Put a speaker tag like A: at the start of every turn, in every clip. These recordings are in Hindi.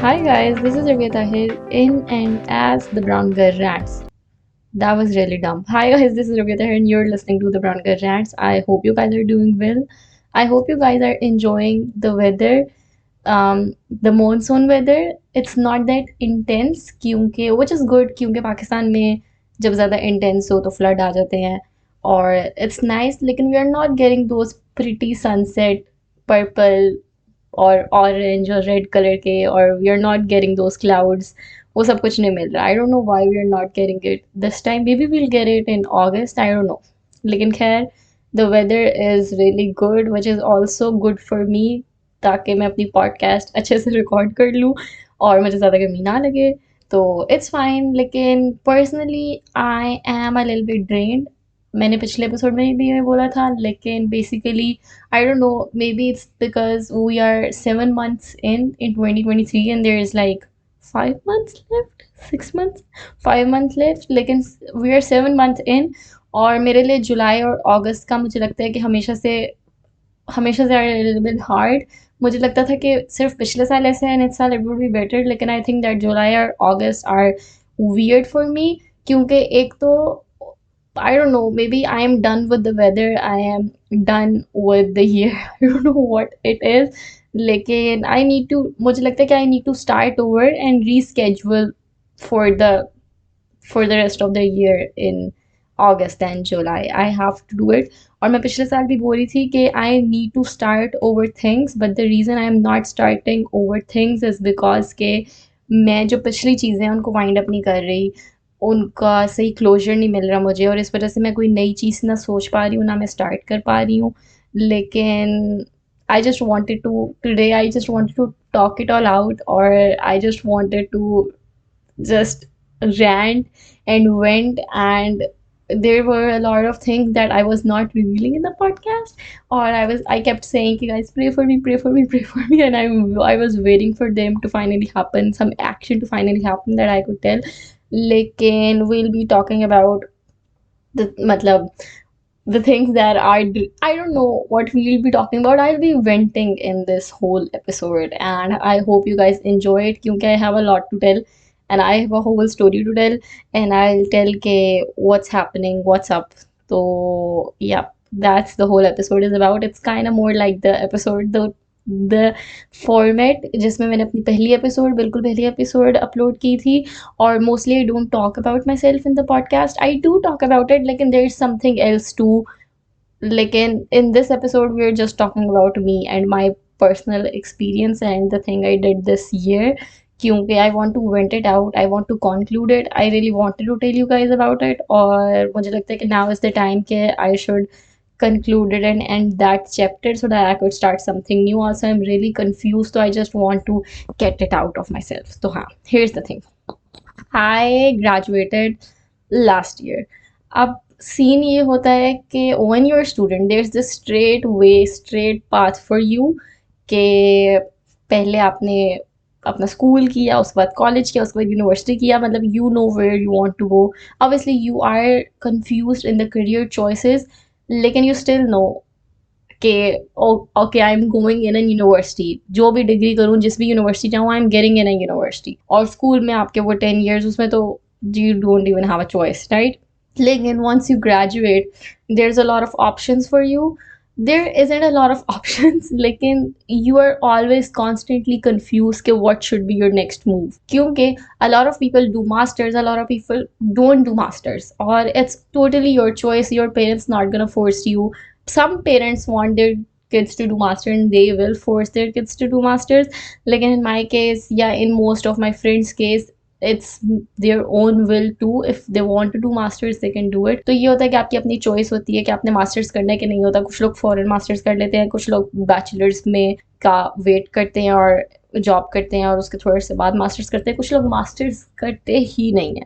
A: Hi guys, this is Yogita here in and as the Brown Girl Rants. That was really dumb. Hi guys, this is Yogita here and you're listening to the Brown Girl Rants. I hope you guys are doing well. I hope you guys are enjoying the weather, the monsoon weather. It's not that intense क्योंकि which is good क्योंकि पाकिस्तान में जब ज़्यादा intense हो तो flood आ जाते हैं और it's nice लेकिन we are not getting those pretty sunset purple और ऑरेंज और रेड कलर के और we are not getting those clouds वो सब कुछ नहीं मिल रहा I don't know why we are not getting it this time maybe we'll get it in August I don't know लेकिन खैर the weather is really good which is also good for me ताकि मैं अपनी पॉडकास्ट अच्छे से रिकॉर्ड कर लूँ और मुझे ज़्यादा गर्मी ना लगे तो इट्स फाइन लेकिन personally I am a little bit drained मैंने पिछले एपिसोड में भी ये बोला था लेकिन basically I don't know, maybe it's because we are 7 months in 2023 and there is like 5 months left, 6 months, 5 months left. लेकिन we are 7 months in और मेरे लिए जुलाई और अगस्त का मुझे लगता है कि हमेशा से are a little bit hard. मुझे लगता था कि सिर्फ पिछले साल ऐसे है नेक्स्ट साल it would be better लेकिन I think that July और August are weird for me क्योंकि एक तो I don't know, maybe I am done with the weather, I am done with the year. I don't know what it is. लेकिन I need to मुझे लगता है कि I need to start over and reschedule for the for the rest of the year in August and July. I have to do it. और मैं पिछले साल भी बोल रही थी कि I need to start over things, but the reason I am not starting over things is because के मैं जो पिछली चीज़ें हैं उनको वाइंड अप नहीं कर रही उनका सही क्लोजर नहीं मिल रहा मुझे और इस वजह से मैं कोई नई चीज़ ना सोच पा रही हूँ ना मैं स्टार्ट कर पा रही हूँ लेकिन I just wanted to today I just wanted to talk it all out or I just wanted to just rant and went and there were a lot of things that I was not revealing in the podcast or I kept saying guys pray for me pray for me pray for me and I was waiting for them to finally happen some action to finally happen that I could tell लेकिन we'll be talking about the मतलब the things that I don't know what we'll be talking about. I'll be venting in this whole episode, and I hope you guys enjoy it. क्योंकि I have a lot to tell, and I have a whole story to tell, and I'll tell के what's happening, what's up. So yeah, that's the whole episode is about. It's kind of more like the episode the format जिसमें मैंने अपनी बिल्कुल पहली एपिसोड अपलोड की थी और mostly I don't talk about myself in the podcast I do talk about it लेकिन there is something else too लेकिन in this episode we are just talking about me and my personal experience and the thing I did this year क्योंकि I want to vent it out I want to conclude it I really wanted to tell you guys about it और मुझे लगता है कि नाउ इज़ द टाइम के I should concluded and end that chapter so that I could start something new. Also, I'm really confused, so I just want to get it out of myself. So, here's the thing. I graduated last year. अब सीन ये होता है कि when you're a student, there's this straight way, straight path for you कि पहले आपने अपना स्कूल किया उसके बाद कॉलेज किया उसके बाद यूनिवर्सिटी किया मतलब you know where you want to go. Obviously, you are confused in the career choices लेकिन यू स्टिल नो कि okay I am going in an university जो भी डिग्री करूँ जिस भी यूनिवर्सिटी जाऊँ आई am getting in an university और स्कूल में आपके वो 10 years उसमें तो you don't even have a choice right लेकिन once you graduate there's a lot of options for you there isn't a lot of options लेकिन you are always constantly confused कि what should be your next move क्योंकि a lot of people do masters a lot of people don't do masters or it's totally your choice your parents not gonna force you some parents want their kids to do master and they will force their kids to do masters like in my case yeah in most of my friends case it's their own will too if they want to do masters they can do it तो ये होता है कि आपकी अपनी चॉइस होती है कि आपने मास्टर्स करना है कि नहीं होता कुछ लोग फॉरेन मास्टर्स कर लेते हैं कुछ लोग बैचलर्स में का वेट करते हैं और जॉब करते हैं और उसके थोड़े से बाद मास्टर्स करते हैं कुछ लोग मास्टर्स करते ही नहीं है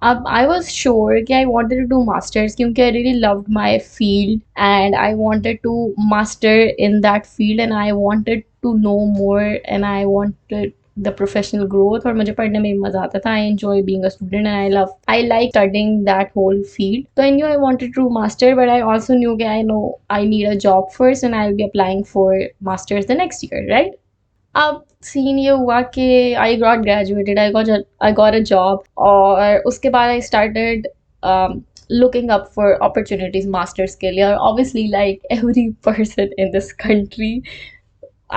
A: अब आई वॉज श्योर कि I wanted to do masters क्योंकि I really loved my field and I wanted to master in that field and I wanted to know more and I wanted the professional growth और मुझे पढ़ने में मजा आता था I enjoy being a student and I like studying that whole field so I knew I wanted to do master but I also knew that I know I need a job first and I'll be applying for masters the next year right अब सीन ये हुआ कि I got graduated, I got a job, और उसके बाद I started looking up for opportunities masters के लिए, और obviously like every person in this country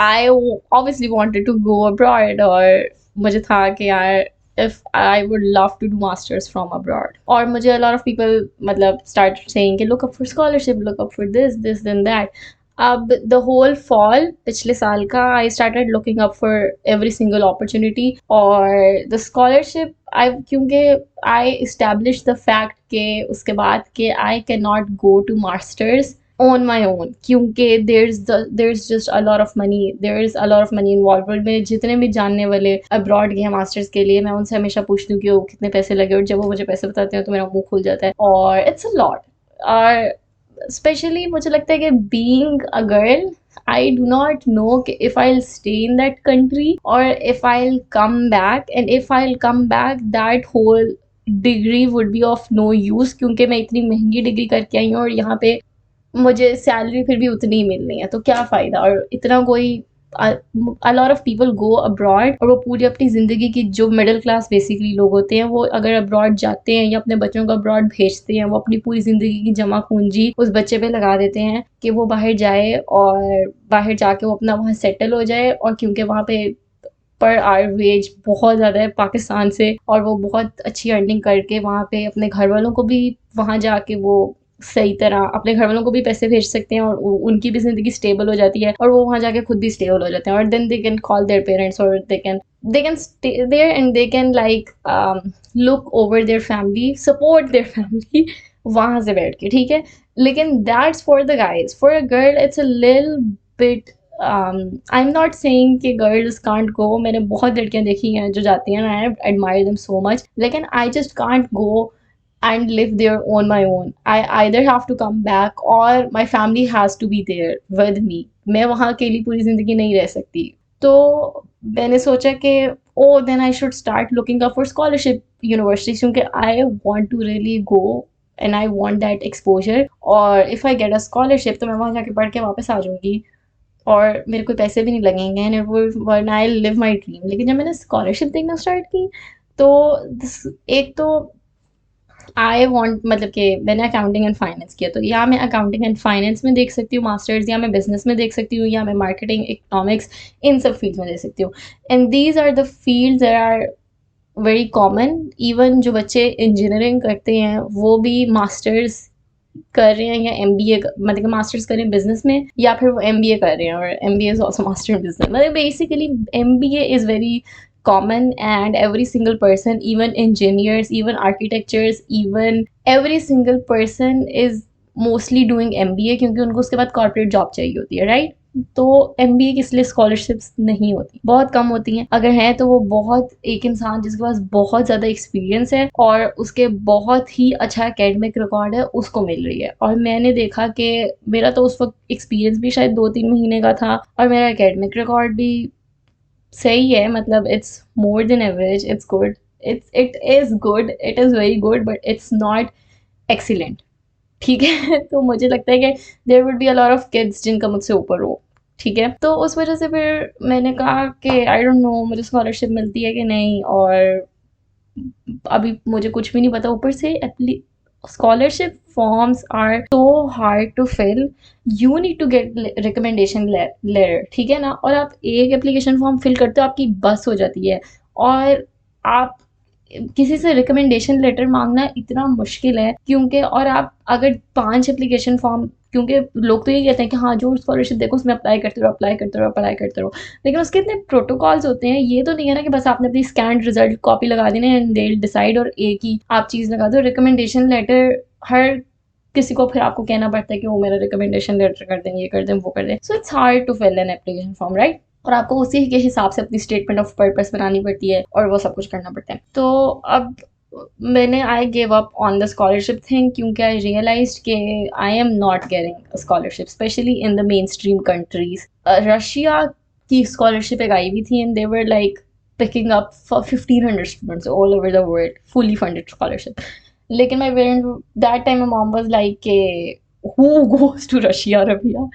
A: I obviously wanted to go abroad, और मुझे था कि यार if I would love to do masters from abroad, और मुझे a lot of people मतलब start saying कि look up for scholarship, look up for this and that. अब the whole fall पिछले साल का I started looking up for every single opportunity, और the scholarship I क्योंकि I established the fact कि उसके बाद कि I cannot go to masters on my own, क्योंकि there's just a lot of money, there is a lot of money involved. और मेरे जितने भी जानने वाले अब्रॉड गए हैं मास्टर्स के लिए, मैं उनसे हमेशा पूछती हूँ कि वो कितने पैसे लगे, और जब वो मुझे पैसे बताते हैं तो मेरा मुंह खुल जाता है, और इट्स अ लॉट। और स्पेशली मुझे लगता है कि being a girl, I do not know if I'll stay in that country or if I'll come back, and if I'll come back that whole degree would be of no use, क्योंकि मैं इतनी महंगी डिग्री करके आई हूँ और यहाँ पे मुझे सैलरी फिर भी उतनी ही मिलनी है, तो क्या फ़ायदा। और इतना कोई a lot of people go abroad, और वो पूरी अपनी ज़िंदगी की, जो मिडिल क्लास बेसिकली लोग होते हैं, वो अगर अब्रॉड जाते हैं या अपने बच्चों को अब्रॉड भेजते हैं, वो अपनी पूरी ज़िंदगी की जमा पूंजी उस बच्चे पे लगा देते हैं कि वो बाहर जाए और बाहर जाके वो अपना वहाँ सेटल हो जाए। और क्योंकि वहाँ पे पर आवर वेज बहुत ज़्यादा है पाकिस्तान से, और वो बहुत अच्छी अर्निंग करके वहाँ पे अपने घर वालों को भी वहाँ जाके वो सही तरह अपने घर वालों को भी पैसे भेज सकते हैं, और उनकी भी ज़िंदगी स्टेबल हो जाती है, और वो वहाँ जाके खुद भी स्टेबल हो जाते हैं, और then they can call their parents, और they can stay there and they can like look over their family, support their family वहाँ से बैठ के, ठीक है। लेकिन that's for the guys, for a girl it's a little bit I am not saying कि गर्ल्स कांट गो, मैंने बहुत लड़कियां देखी हैं जो जाती हैं, I admire them so much, लेकिन I just can't go and live there on my own. I either have to come back or my family has to be there with me. मैं वहाँ अकेली पूरी ज़िंदगी नहीं रह सकती। तो मैंने सोचा कि oh then I should start looking up for scholarship universities, क्योंकि I want to really go and I want that exposure, और if I get a scholarship तो मैं वहाँ जाके पढ़ के वापस आ जाऊँगी, और मेरे कोई पैसे भी नहीं लगेंगे, and one I live my dream. लेकिन जब मैंने स्कॉलरशिप देखना स्टार्ट की, तो एक तो आई वॉन्ट मतलब कि मैंने अकाउंटिंग एंड फाइनेंस किया, तो या मैं अकाउंटिंग एंड फाइनेंस में देख सकती हूँ मास्टर्स, या मैं बिजनेस में देख सकती हूँ, या मैं मार्केटिंग इकोनॉमिक्स इन सब फील्ड्स में देख सकती हूँ। And these are the fields that are very common. Even जो बच्चे इंजीनियरिंग करते हैं वो भी मास्टर्स कर रहे हैं, या एमबीए मतलब कि मास्टर्स कर रहे हैं बिजनेस में, या फिर वो एमबीए कर रहे हैं, और MBA is also master in business. मतलब basically MBA is very common, and every single person, even engineers, even architectures, even every single person is mostly doing MBA, क्योंकि उनको उसके बाद कॉर्पोरेट जॉब चाहिए होती है, राइट। तो एमबीए की इसलिए स्कॉलरशिप्स नहीं होती, बहुत कम होती हैं, अगर हैं तो वो बहुत एक इंसान जिसके पास बहुत ज़्यादा एक्सपीरियंस है और उसके बहुत ही अच्छा एकेडमिक रिकॉर्ड है उसको मिल रही है। और मैंने देखा कि मेरा तो उस वक्त एक्सपीरियंस भी शायद 2-3 महीने का था, और मेरा एकेडमिक रिकॉर्ड भी सही है, मतलब it's more than average, it's good, it is good, it is very good, but it's not excellent, ठीक है। तो मुझे लगता है कि there would be a lot of kids जिनका मुझसे ऊपर हो, ठीक है। तो उस वजह से फिर मैंने कहा कि आई डोंट नो मुझे स्कॉलरशिप मिलती है कि नहीं, और अभी मुझे कुछ भी नहीं पता। ऊपर से scholarship forms are so hard to fill, you need to get recommendation letter, ठीक है ना। और आप एक एप्लीकेशन फॉर्म फिल करते हो, आपकी बस हो जाती है, और आप किसी से रिकमेंडेशन लेटर मांगना इतना मुश्किल है, क्योंकि और आप अगर 5 एप्लीकेशन फॉर्म, क्योंकि लोग तो ये कहते हैं कि हाँ जो स्कॉलरशिप देखो उसमें अप्लाई करते रहो, अप्लाई करते रहो, अप्लाई करते रहो, लेकिन उसके इतने प्रोटोकॉल्स होते हैं। ये तो नहीं है ना कि बस आपने अपनी स्कैन रिजल्ट कॉपी लगा देना एंड दे डिसाइड, और एक ही आप चीज़ लगा दो। रिकमेंडेशन लेटर हर किसी को फिर आपको कहना पड़ता है कि वो मेरा रिकमेंडेशन लेटर कर दें, ये कर दें, वो कर दें। So it's hard to fill an application form, right. और आपको उसी के हिसाब से अपनी स्टेटमेंट ऑफ पर्पस बनानी पड़ती है, और वो सब कुछ करना पड़ता है। तो अब मैंने I give up on the scholarship thing, क्योंकि आई रियलाइज के I am not getting scholarship, specially in the mainstream countries. Russia की स्कॉलरशिप एक आई हुई थी, and they were like picking up for 1500 students all over the world, fully funded scholarship. लेकिन my parent that time my mom was like के who goes to Russia, Rabia,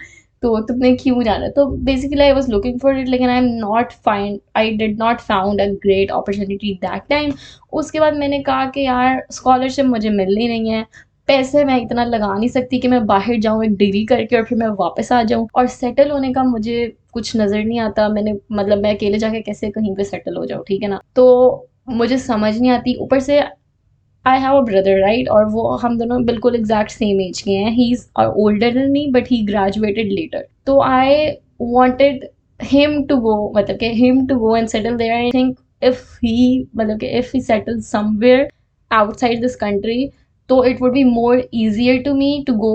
A: तो तुमने क्यों जाना? तो basically I was looking for it, लेकिन I did not found a great opportunity that time. उसके बाद मैंने कहा कि यार स्कॉलरशिप मुझे मिलनी नहीं है, पैसे मैं इतना लगा नहीं सकती कि मैं बाहर जाऊँ एक डिग्री करके और फिर मैं वापस आ जाऊँ, और सेटल होने का मुझे कुछ नज़र नहीं आता। मैंने मतलब मैं अकेले जाके कैसे कहीं पे सेटल हो जाऊँ, ठीक है ना? तो मुझे समझ नहीं आती। ऊपर से I have a brother right, और वो हम दोनों बिल्कुल एग्जैक्ट सेम एज के हैं। He is older than me but he graduated later. तो I wanted him to go, मतलब कि him to go and settle there. I think if he मतलब कि if he settle somewhere outside this country, so it would be more easier to me to go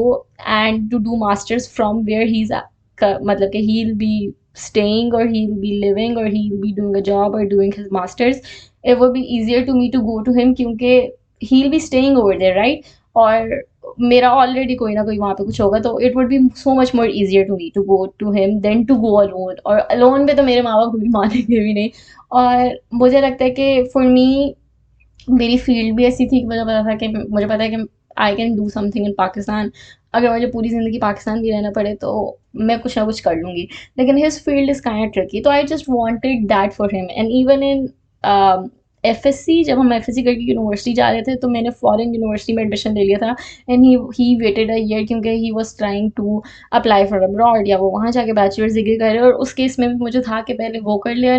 A: and to do masters from where he's at, मतलब कि he'll be staying or he'll be living or he'll be doing a job or doing his masters. It would be easier to me to go to him क्योंकि he'll be staying over there right, और मेरा ऑलरेडी कोई ना कोई वहाँ पे कुछ होगा, तो it would be so much more easier to me to go to him than to go alone. और अलोन पे तो मेरे माँ बाप कभी मानेंगे भी नहीं। और मुझे लगता है कि फॉर मी मेरी फील्ड भी ऐसी थी कि मुझे पता है कि I can do something in Pakistan. अगर मुझे पूरी ज़िंदगी पाकिस्तान भी रहना पड़े तो मैं कुछ ना कुछ कर लूँगी। लेकिन his field is kind tricky, तो I just wanted that for him. And even in FSC, जब हम एफएससी करके यूनिवर्सिटी जा रहे थे तो मैंने फॉरेन यूनिवर्सिटी में एडमिशन ले लिया था। And he waited a year क्योंकि he was trying to apply for abroad, या वो वहाँ जाके बैचलर्स डिग्री करे। और उस केस में भी मुझे था कि पहले वो कर लिया,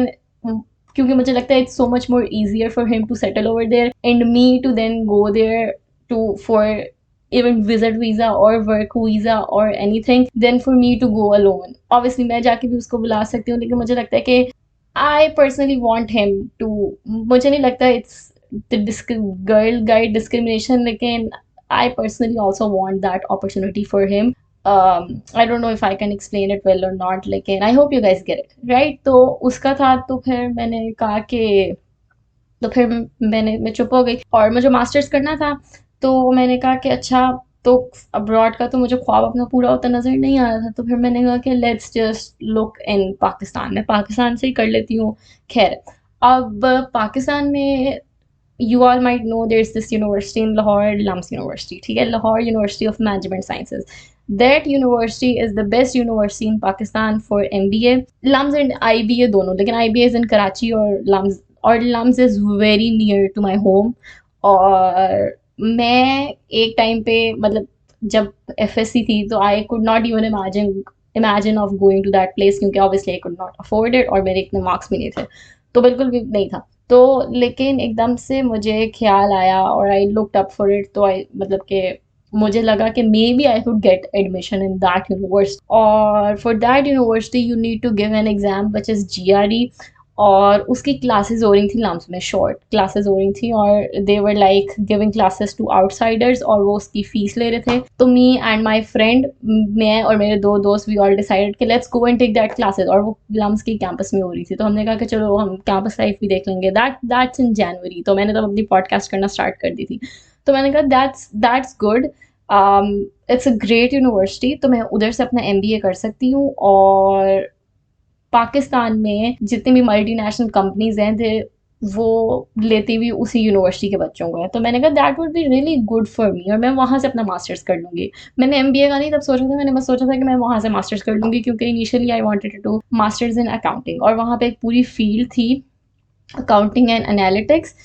A: क्योंकि मुझे लगता है it's so much more easier for him to settle over there and me to then go there to for even visit visa or work visa or anything then for me to go alone. Obviously मैं जाके भी उसको बुला सकती हूँ, लेकिन मुझे लगता है कि I personally want him to, मुझे नहीं लगता it's the girl guide discrimination, लेकिन I personally also want that opportunity for him. I don't know if I can explain it well or not, लेकिन I hope you guys get it right. तो उसका था, तो फिर मैंने कहा कि तो फिर मैं चुप हो गई और मुझे मास्टर्स करना था। तो मैंने कहा कि अच्छा, तो अब्रॉड का तो मुझे ख्वाब अपना पूरा होता नज़र नहीं आ रहा था। तो फिर मैंने कहा कि let's just look in Pakistan, मैं पाकिस्तान से ही कर लेती हूँ। खैर, अब पाकिस्तान में you all might know there's this university in Lahore, Lums University, ठीक है, Lahore University of Management Sciences. That university is the best university in Pakistan for MBA, Lums and IBA दोनों, लेकिन IBA is in Karachi और Lums is very near to my home। और मैं एक टाइम पे मतलब जब एफएससी थी तो I could not even imagine of going to that place, क्योंकि obviously I could not afford it और मेरे इतने मार्क्स भी नहीं थे, तो बिल्कुल भी नहीं था। तो लेकिन एकदम से मुझे ख्याल आया और I looked up for it, तो आई मतलब कि मुझे लगा कि maybe I could get admission in that university. और for that university you need to give an exam which is GRE, और उसकी क्लासेस हो रही थी लम्स में, शॉर्ट क्लासेस हो रही थी, और they were like giving classes to outsiders, और वो उसकी फीस ले रहे थे। तो मी एंड माई फ्रेंड, मैं और मेरे दो दोस्त, वी ऑल डिसाइडेड कि let's go and take that classes, और वो लम्स की कैंपस में हो रही थी। तो हमने कहा कि चलो हम कैंपस लाइफ भी देख लेंगे। दैट्स इन जनवरी, तो मैंने तब अपनी पॉडकास्ट करना स्टार्ट कर दी थी। तो मैंने कहा that's good, it's a great university, तो मैं उधर से अपना एमबीए कर सकती हूँ। और पाकिस्तान में जितनी भी मल्टीनेशनल कंपनीज हैं थे वो लेती भी उसी यूनिवर्सिटी के बच्चों को है। तो मैंने कहा that would B really good for मी, और मैं वहाँ से अपना मास्टर्स कर लूँगी। मैंने एमबीए का नहीं तब सोचा था, मैंने बस सोचा था कि मैं वहाँ से मास्टर्स कर लूँगी, क्योंकि initially I wanted to do masters in accounting, और वहाँ पे एक पूरी फील्ड थी अकाउंटिंग एंड एनालिटिक्स,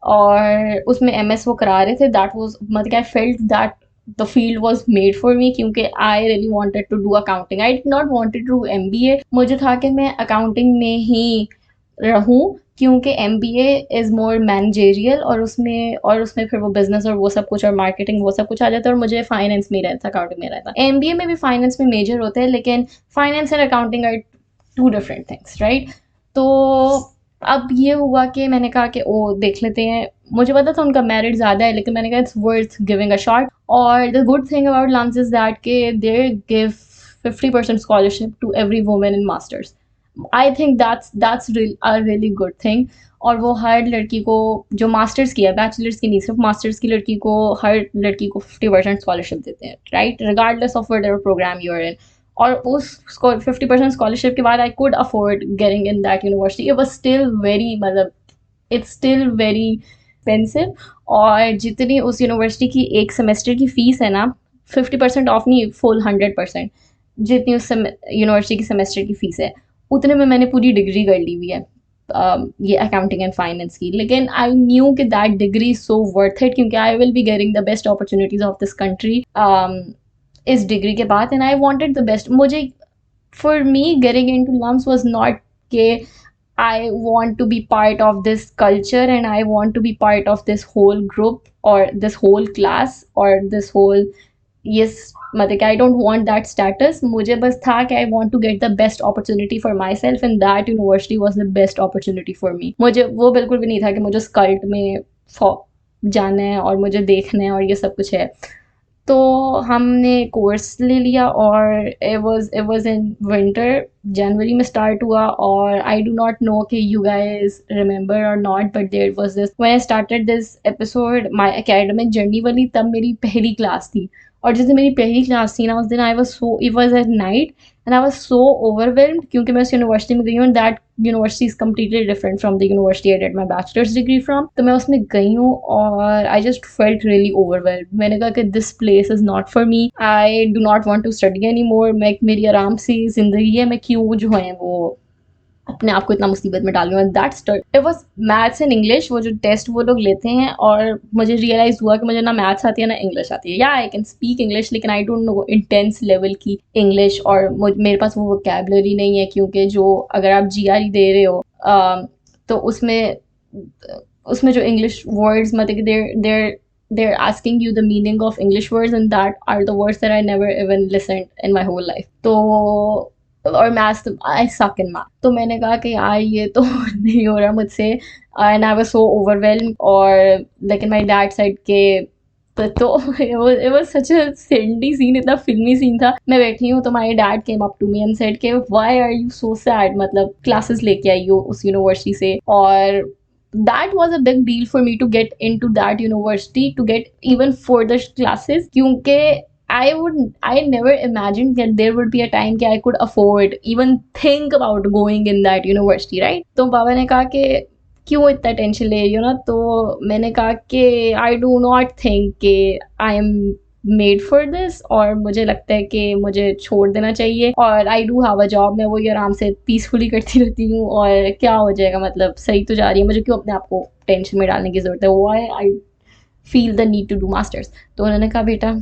A: और उसमें एमएस वो करा रहे थे। दैट वाज मतलब I felt that the field was made for me, क्योंकि I really wanted to do accounting, I did not wanted to do MBA. मुझे था कि मैं अकाउंटिंग में ही रहूं, क्योंकि एमबीए इज़ मोर मैनेजेरियल, और उसमें फिर वो बिजनेस और वो सब कुछ और मार्केटिंग वो सब कुछ आ जाता है, और मुझे फाइनेंस में रहता, अकाउंटिंग में रहता। एमबीए में भी फाइनेंस में मेजर होते हैं, लेकिन finance and accounting are two different things right. तो अब ये हुआ कि मैंने कहा कि ओ देख लेते हैं। मुझे पता था उनका मेरिट ज़्यादा है, लेकिन मैंने कहा it's worth giving a shot. और the good thing about LUMS is that के they give 50% scholarship to every women in masters. I think that's a really good thing. और वो हर लड़की को जो मास्टर्स किया, बैचलर्स की नहीं, सिर्फ मास्टर्स की लड़की को, हर लड़की को 50% स्कॉलरशिप देते हैं right, regardless of whatever program you are in. और उस 50% स्कॉलरशिप के बाद I could afford getting in that university. It was still very मतलब इट्स स्टिल वेरी एक्सपेंसिव। और जितनी उस यूनिवर्सिटी की एक सेमेस्टर की फ़ीस है ना, 50% ऑफ नहीं, फुल 100%। जितनी उस यूनिवर्सिटी की सेमेस्टर की फीस है उतने में मैंने पूरी डिग्री कर ली हुई है, ये अकाउंटिंग एंड फाइनेंस की। लेकिन आई न्यू कि that degree so worth it, क्योंकि I will be getting the best opportunities of this country इस डिग्री के बाद, and I wanted the best. मुझे, for me, getting into lumps was not कि I want to be part of this culture and I want to be part of this whole group or this whole class or this whole, yes, मतलब कि I don't want that status. मुझे बस था कि I want to get the best opportunity for myself and that university was the best opportunity for me. मुझे वो बिल्कुल भी नहीं था कि मुझे उस cult में जाना है और मुझे देखना है और ये सब कुछ है। तो हमने कोर्स ले लिया और it was in winter, जनवरी में स्टार्ट हुआ। और आई डू नॉट नो कि यू गाइस रिमेंबर और not, but there was this when I started this episode my academic journey वाली, तब मेरी पहली क्लास थी। और जिस दिन मेरी पहली क्लास थी ना, उस दिन I was so, it was at night and I was so overwhelmed, क्योंकि मैं उस यूनिवर्सिटी में गई हूँ, that university is completely different from the university I did my bachelors degree from. तो मैं उसमें गई हूँ और I just felt really overwhelmed. मैंने कहा कि this place is not for me, I do not want to study any more. मैं, मेरी आराम से जिंदगी है, मैं क्यों जो है वो अपने आप को इतना मुसीबत में डाल रही हूँ। That's it was maths and English, वो जो टेस्ट वो लोग लेते हैं। और मुझे रियलाइज हुआ कि मुझे ना मैथ्स आती है ना इंग्लिश आती है। या आई कैन स्पीक इंग्लिश, लेकिन आई डोंट नो इंटेंस लेवल की इंग्लिश, और मेरे पास वो वोकैबुलरी नहीं है। क्योंकि जो अगर आप जीआरई दे रहे हो तो उसमें उसमें जो इंग्लिश वर्ड्स, मतलब कि they're asking you the meaning of English words and that are the words that I never even listened in my whole life. तो और मैथ्स, आई सक इन मैथ। तो मैंने कहा कि यार ये तो नहीं हो रहा मुझसे, and I was so overwhelm. और लेकिन माय डैड साइड के तो it was such a saddy scene, इतना फिल्मी सीन था। मैं बैठी हूँ तो my dad came up to me and said के why are you so sad, मतलब क्लासेस लेके आई हो उस यूनिवर्सिटी से। और that was a big deal for me to get into that university, to get even further classes, क्योंकि I never imagined that there would be a time कि I could afford even think about going in that university, right? तो पापा ने कहा कि क्यों इतना टेंशन ले रही हो ना। तो मैंने कहा कि आई डू नॉट थिंक कि I M made for this, और मुझे लगता है कि मुझे छोड़ देना चाहिए। और I do have a job, मैं वही आराम से पीसफुली करती रहती हूँ, और क्या हो जाएगा, मतलब सही तो जा रही है, मुझे क्यों अपने आप को टेंशन में डालने की ज़रूरत है। Why I feel the need to do masters. तो उन्होंने कहा बेटा,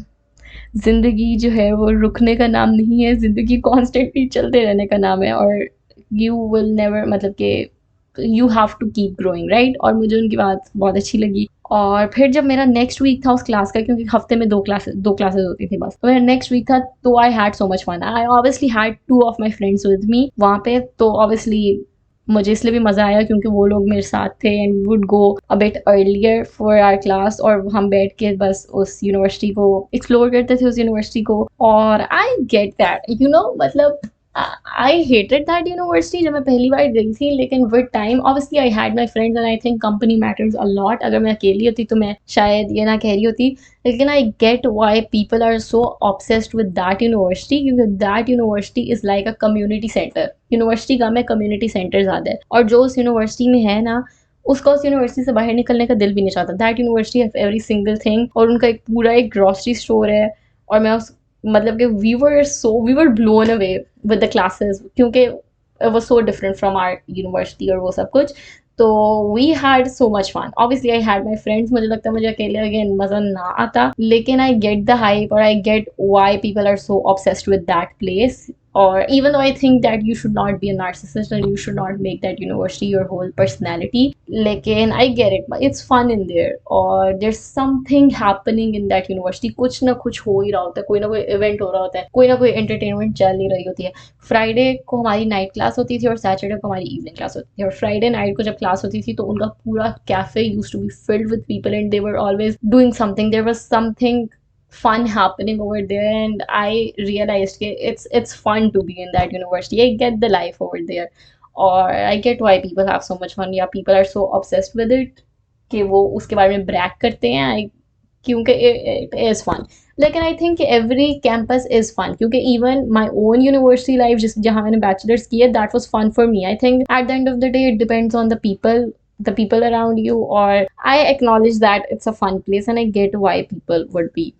A: ज़िंदगी जो है वो रुकने का नाम नहीं है, ज़िंदगी कॉन्स्टेंटली चलते रहने का नाम है, और यू विल नेवर, मतलब कि you have to keep growing, right. और मुझे उनकी बात बहुत अच्छी लगी। और फिर जब मेरा नेक्स्ट वीक था उस क्लास का, क्योंकि हफ्ते में दो क्लासेस होती थी बस, तो मेरा नेक्स्ट वीक था, तो I had so much fun. I obviously had two of my friends with me वहाँ पे। तो ऑब्वियसली मुझे इसलिए भी मज़ा आया क्योंकि वो लोग मेरे साथ थे, and would go a bit earlier for our class, और हम बैठ के बस उस यूनिवर्सिटी को एक्सप्लोर करते थे, उस यूनिवर्सिटी को। और I get that, you know, मतलब आई हेटेड दैट यूनिवर्सिटी जब मैं पहली बार गई थी। लेकिन with time obviously I had my friends and I think company matters a lot. अगर मैं अकेली होती तो मैं शायद ये ना कह रही होती। लेकिन I get why people are so obsessed with that university, क्योंकि that university is like a community centre. University का में कम्युनिटी सेंटर ज़्यादा है, और जो उस यूनिवर्सिटी में है ना, उसका उस यूनिवर्सिटी से बाहर निकलने का दिल भी नहीं चाहता। That university have every single thing, और उनका एक पूरा एक ग्रॉसरी स्टोर है। और मैं उस, मतलब कि we were blown away with the classes, क्योंकि it was so different from our university और वो सब कुछ। तो we had so much fun. Obviously I had my friends, मुझे लगता है मुझे अकेले अगेन मज़ा ना आता, लेकिन I get the hype और I get why people are so obsessed with that place. Or even though I think that you should not be a narcissist and you should not make that university your whole personality, लेकिन I get it, it's fun in there, और there's something happening in that university, कुछ ना कुछ हो ही रहा होता है, कोई ना कोई इवेंट हो रहा होता है, कोई ना कोई एंटरटेनमेंट चल ही रही होती है। फ्राइडे को हमारी नाइट क्लास होती थी और सैटरडे को हमारी इवनिंग क्लास होती थी। और फ्राइडे नाइट को जब क्लास होती थी तो उनका पूरा cafe used to be filled with people and they were always doing something, there was something fun happening over there, and I realized that it's fun to be in that university. I get the life over there, or I get why people have so much fun. Yeah, people are so obsessed with it कि वो उसके बारे में brag करते हैं। क्योंकि it is fun. लेकिन I think every campus is fun, क्योंकि even my own university life जिस जहाँ मैंने बैचलर्स की है, that was fun for me. I think at the end of the day it depends on the people around you, or I acknowledge that it's a fun place and I get why people would be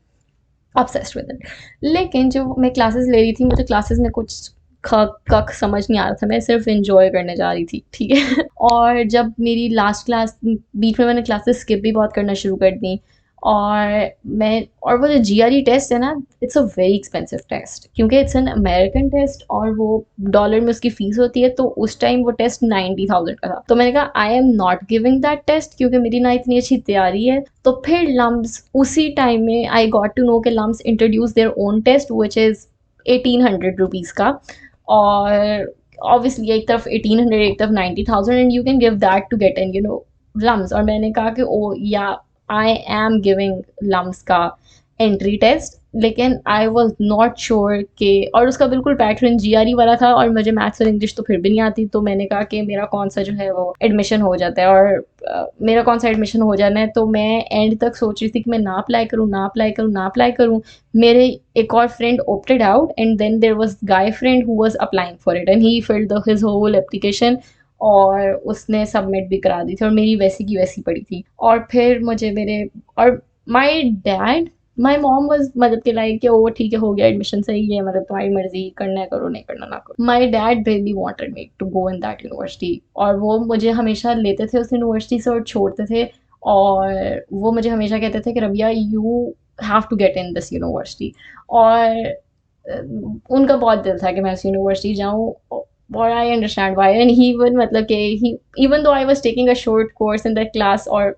A: obsessed with it. लेकिन जो मैं क्लासेस ले रही थी, मुझे क्लासेस में कुछ ख कख समझ नहीं आ रहा था, मैं सिर्फ एंजॉय करने जा रही थी, ठीक है। और जब मेरी लास्ट क्लास, बीच में मैंने क्लासेस स्किप भी बहुत करना शुरू कर दी। और वो जो जीआरई टेस्ट है ना, it's a very expensive test, क्योंकि इट्स एन अमेरिकन टेस्ट और वो डॉलर में उसकी फीस होती है। तो उस टाइम वो टेस्ट 90,000 का था। तो मैंने कहा I am not giving that test, क्योंकि मेरी ना इतनी अच्छी तैयारी है। तो फिर लम्स, उसी टाइम में आई गॉट टू नो के LUMS introduce their own test which is 1800 rupees का। और ऑब्वियसली एक तरफ 1800, एक तरफ 90,000, and you can give that to get in LUMS. और मैंने कहा कि oh yeah I am giving LUMS का एंट्री टेस्ट, लेकिन आई वॉज नॉट श्योर कि, और उसका बिल्कुल पैटर्न जीआरई वाला था, और मुझे मैथ्स और इंग्लिश तो फिर भी नहीं आती। तो मैंने कहा कि मेरा कौन सा जो है वो एडमिशन हो जाता है, और मेरा कौन सा एडमिशन हो जाना है। तो मैं एंड तक सोच रही थी कि मैं ना अप्लाई करूँ, ना अप्लाई करूँ, ना अप्लाई करूँ। मेरे एक और friend opted out, and then there was guy friend who was applying for it, and he filled his whole application, और उसने सबमिट भी करा दी थी, और मेरी वैसी की वैसी पड़ी थी। और फिर मुझे मेरे, और my dad, my mom was मतलब कि लाइक कि ओ ठीक है, हो गया एडमिशन, सही है, मतलब तुम्हारी मर्जी, करना है करो, नहीं करना ना करो। My dad really wanted me to go in that university, और वो मुझे हमेशा लेते थे उस यूनिवर्सिटी से और छोड़ते थे। और वो मुझे हमेशा कहते थे कि Rabia, you have to get in this university. और उनका बहुत दिल था कि मैं उस यूनिवर्सिटी जाऊँ। और I understand why, and he won मतलब कि he, even though I was taking a short course in that class, और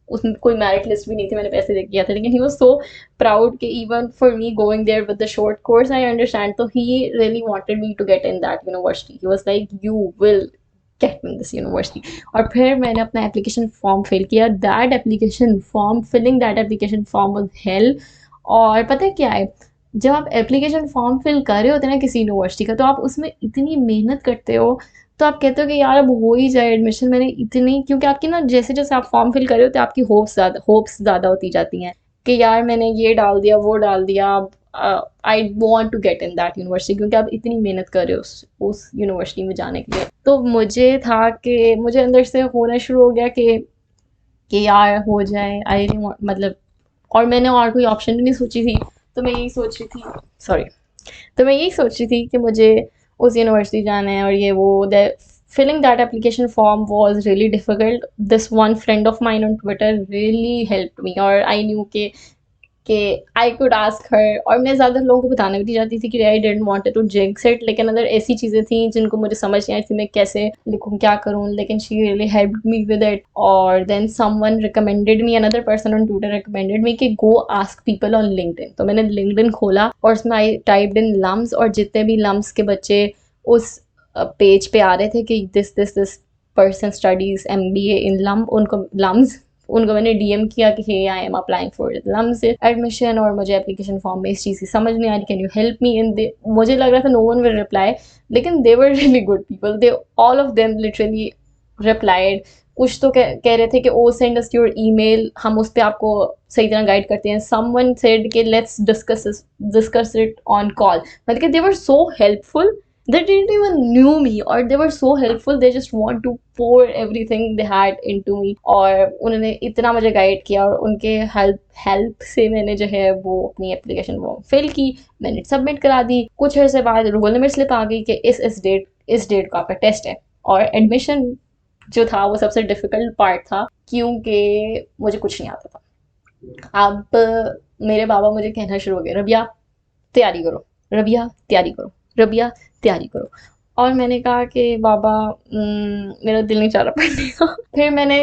A: उसमें कोई मेरिट लिस्ट भी नहीं थी, मैंने पैसे दे किया था, लेकिन ही वाज सो प्राउड कि even for me going there with the short course, I understand. तो he really wanted me to get in that university, he was like you will get in this university. और फिर मैंने अपना एप्लीकेशन फॉर्म फिल किया। That application form, filling that application form was hell. और पता है क्या है, जब आप एप्लीकेशन फॉर्म फिल कर रहे होते हैं ना किसी यूनिवर्सिटी का, तो आप उसमें इतनी मेहनत करते हो, तो आप कहते हो कि यार अब हो ही जाए एडमिशन। मैंने इतनी, क्योंकि आपकी ना जैसे जैसे आप फॉर्म फिल कर रहे होते हैं, आपकी होप्स ज़्यादा होती जाती हैं कि यार मैंने ये डाल दिया, वो डाल दिया, अब I want to get in that university, क्योंकि आप इतनी मेहनत कर रहे हो उस यूनिवर्सिटी में जाने के लिए। तो मुझे था कि मुझे अंदर से होना शुरू हो गया कि यार हो जाए, आई मतलब। और मैंने और कोई ऑप्शन भी नहीं सोची थी। तो मैं यही सोच रही थी, सॉरी, तो मैं यही सोच रही थी कि मुझे उस यूनिवर्सिटी जाना है, और ये वो filling that application form was really difficult. This one friend of mine on Twitter really helped me, और I knew कि आई कुड आस्क हर। और मैं ज़्यादा लोगों को बताने भी नहीं चाहती थी कि I don't want to jinx it, लेकिन अगर ऐसी चीज़ें थी जिनको मुझे समझ नहीं आई थी मैं कैसे लिखूँ, क्या करूँ, लेकिन she really helped me with it. और then someone recommended me, another person on Twitter recommended me कि go ask people on LinkedIn. तो मैंने लिंक्डइन खोला, और उसमें आई टाइप्ड इन लम्स, और जितने भी लम्स के बच्चे उस पेज पे आ रहे थे कि this person studies MBA in LUMS, उनको मैंने डीएम किया कि hey I am applying for LUMS admission, और मुझे एप्लीकेशन फॉर्म में इस चीज़ की समझ नहीं आ रही, can you help me in they. मुझे लग रहा था नो वन विल रिप्लाई, लेकिन they were really good people, they all of them literally replied. कुछ तो कह रहे थे कि oh send us your email, हम उस पर आपको सही तरह गाइड करते हैं। समवन सेड कि let's discuss it on call. मतलब कि they were so helpful, they didn't even knew me, or they were so helpful, they just want to pour everything they had into me। और उन्होंने इतना मुझे गाइड किया, और उनके हेल्प से मैंने जो है वो अपनी एप्लीकेशन वो फिल की, मैंने सबमिट करा दी। कुछ अर्से बाद रोल नंबर स्लिप आ गई कि इस डेट का आपका टेस्ट है। और एडमिशन जो था वो सबसे डिफिकल्ट पार्ट था, क्योंकि मुझे कुछ नहीं आता था। अब मेरे बाबा मुझे कहना शुरू हो गए, रबिया तैयारी करो, रबिया तैयारी करो, रबिया तैयारी करो। और मैंने कहा कि बाबा मेरा दिल नहीं चाह रहा पढ़ने का। फिर मैंने